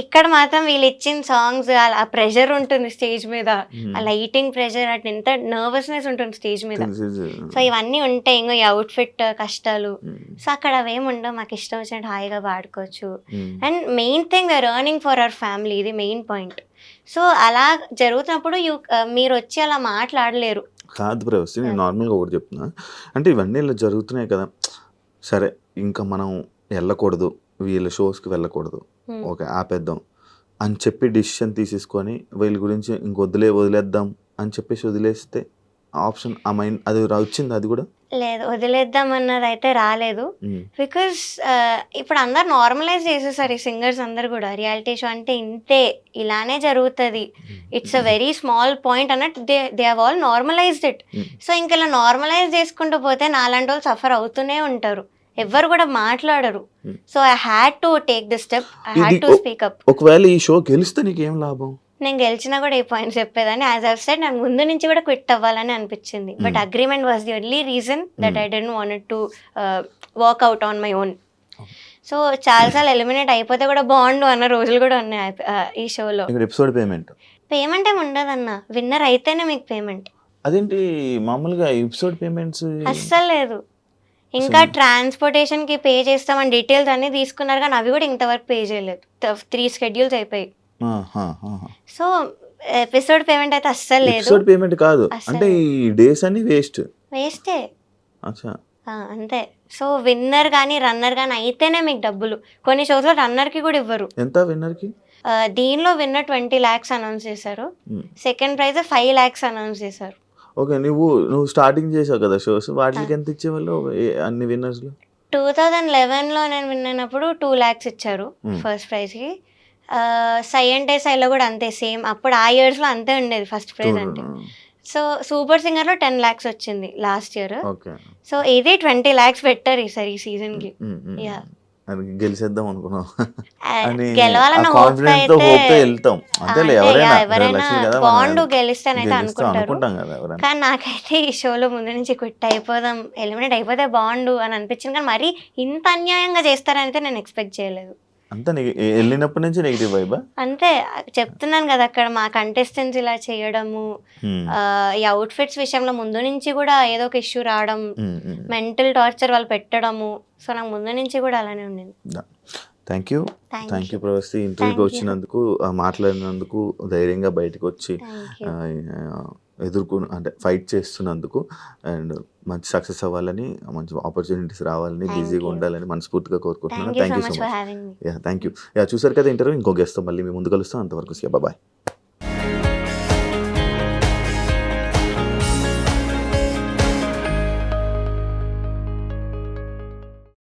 ఇక్కడ మాత్రం వీళ్ళు ఇచ్చిన సాంగ్స్, ఆ ప్రెషర్ ఉంటుంది స్టేజ్ మీద, ఆ లైటింగ్ ప్రెషర్, అట్లా ఎంత నర్వస్నెస్ ఉంటుంది స్టేజ్ మీద. సో ఇవన్నీ ఉంటాయి, ఇంకో ఈ అవుట్ఫిట్ కష్టాలు. సో అక్కడ అవేమి ఉండవు, మాకు ఇష్టం వచ్చినట్టు హాయిగా పాడుకోవచ్చు. And main thing we're earning for our family, ఇది మెయిన్ పాయింట్. సో అలా జరుగుతున్నప్పుడు మీరు వచ్చి అలా మాట్లాడలేరు. కాదు ప్రవస్తి, నేను నార్మల్గా ఒకటి చెప్తున్నా, అంటే ఇవన్నీ ఇలా జరుగుతున్నాయి కదా, సరే ఇంకా మనం వెళ్ళకూడదు, వీళ్ళ షోస్కి వెళ్ళకూడదు, ఓకే ఆపేద్దాం అని చెప్పి డిసిషన్ తీసేసుకొని వీళ్ళ గురించి వదిలేద్దాం అని చెప్పేసి వదిలేస్తే ఆప్షన్ ఆ మైండ్ అది వచ్చింది? అది కూడా లేదు, వదిలేద్దాం అన్నది అయితే రాలేదు. బికాస్ ఇప్పుడు అందరు నార్మలైజ్ చేసేసారు, ఈ సింగర్స్ అందరు కూడా రియాలిటీ షో అంటే ఇంతే, ఇలానే జరుగుతుంది, it's a very small point అన్నట్టు they have all normalized it. So ఇంక ఇలా నార్మలైజ్ చేసుకుంటూ పోతే నాలాంటి వాళ్ళు సఫర్ అవుతూనే ఉంటారు, ఎవ్వరు కూడా మాట్లాడరు. So I had to take this step, I had to speak up. ఒకవేళ ఈ షో గెలిస్తే నీకేం లాభం? నేను గెలిచినా కూడా ఈ పాయింట్ చెప్పేదాన్ని. యాజ్ ఐ సెడ్, నాకు ముందు నుంచి కూడా క్విట్ అవ్వాలని అనిపించింది, but agreement was the only reason that I don't want to work out on my own. So చాలాసార్లు ఎలిమినేట్ అయిపోతే కూడా బాగుండు అన్న రోజులు కూడా ఉన్నాయి ఈ షోలో. ఎపిసోడ్ పేమెంట్ ఏమి ఉండదన్న, విన్నర్ అయితేనే మీకు పేమెంట్. అదేంటి మామూలుగా ఎపిసోడ్ పేమెంట్స్ అస్సలు లేదు. ఇంకా ట్రాన్స్పోర్టేషన్కి పే చేస్తామని డీటెయిల్స్ అన్నీ తీసుకున్నారు, కానీ అవి కూడా ఇంతవరకు పే చేయలేదు. 3 schedules అయిపోయి. సో ఎపిసోడ్ పేమెంట్ అయితే అస్సలు లేదు. ఎపిసోడ్ పేమెంట్ కాదు అంటే ఈ డేస్ అన్ని వేస్టే. అచ్చా, అంతే. సో విన్నర్ కానీ రన్నర్ కానీ అయితేనే మీకు డబ్బులు. కొన్ని షోస్లో రన్నర్కి కూడా ఇవ్వరు. ఎంత విన్నర్కి? దీనిలో విన్నర్ 20 lakhs అనౌన్స్ చేశారు, సెకండ్ ప్రైజ్ 5 lakhs అనౌన్స్ చేశారు. ఓకే, నువ్వు స్టార్టింగ్ చేసావు కదా షోస్, వాటికి ఎంత ఇచ్చేవాళ్ళు అన్ని విన్నర్స్? 2011లో నేను విన్ అయినప్పుడు 2 lakhs ఇచ్చారు ఫస్ట్ ప్రైజ్కి. సై అంటే సైలో కూడా అంతే, సేమ్. అప్పుడు ఆ ఇయర్స్లో అంతే ఉండేది ఫస్ట్ ప్రైజ్ అంటే. సో సూపర్ సింగర్లో 10 lakhs వచ్చింది లాస్ట్ ఇయర్. సో ఇది 20 lakhs పెట్టారు ఈసారి ఈ సీజన్కి. గెలిచేద్దాం అనుకున్నాం, గెలవాలన్న ఎవరైనా బాండ్ గెలిస్తానైతే అనుకుంటారు, కానీ నాకైతే ఈ షోలో ముందు నుంచి క్విట్ అయిపోదాం, ఎలిమినేట్ అయిపోతే బాండు అని అనిపించింది. కానీ మరి ఇంత అన్యాయంగా చేస్తారనైతే నేను ఎక్స్పెక్ట్ చేయలేదు. అంతా వెళ్ళినప్పటి నుంచి నెగిటివ్ వైబా? అంతే చెప్తున్నాను కదా, అక్కడ మా కంటెస్టెంట్స్ ఇలా చేయడము, ఈ అవుట్ఫిట్స్ విషయంలో ముందు నుంచి కూడా ఏదో ఒక ఇష్యూ రావడం, మెంటల్ టార్చర్ వాళ్ళు పెట్టడము. సో నాకు ముందు నుంచి కూడా అలానే ఉండింది. థ్యాంక్ యూ ప్రవస్తి, ఇంటర్వ్యూకి వచ్చినందుకు, మాట్లాడినందుకు, ధైర్యంగా బయటకు వచ్చి అంటే ఫైట్ చేస్తున్నందుకు, అండ్ మంచి సక్సెస్ అవ్వాలని, మంచి ఆపర్చునిటీస్ రావాలని, బిజీగా ఉండాలని మనస్ఫూర్తిగా కోరుకుంటున్నాను. Thank you so much. Thank you. చూసారు కదా ఇంటర్వ్యూ. ఇంకో గెస్ట్తో మళ్ళీ మీ ముందు కలుస్తాం. అంతవరకు బాయ్.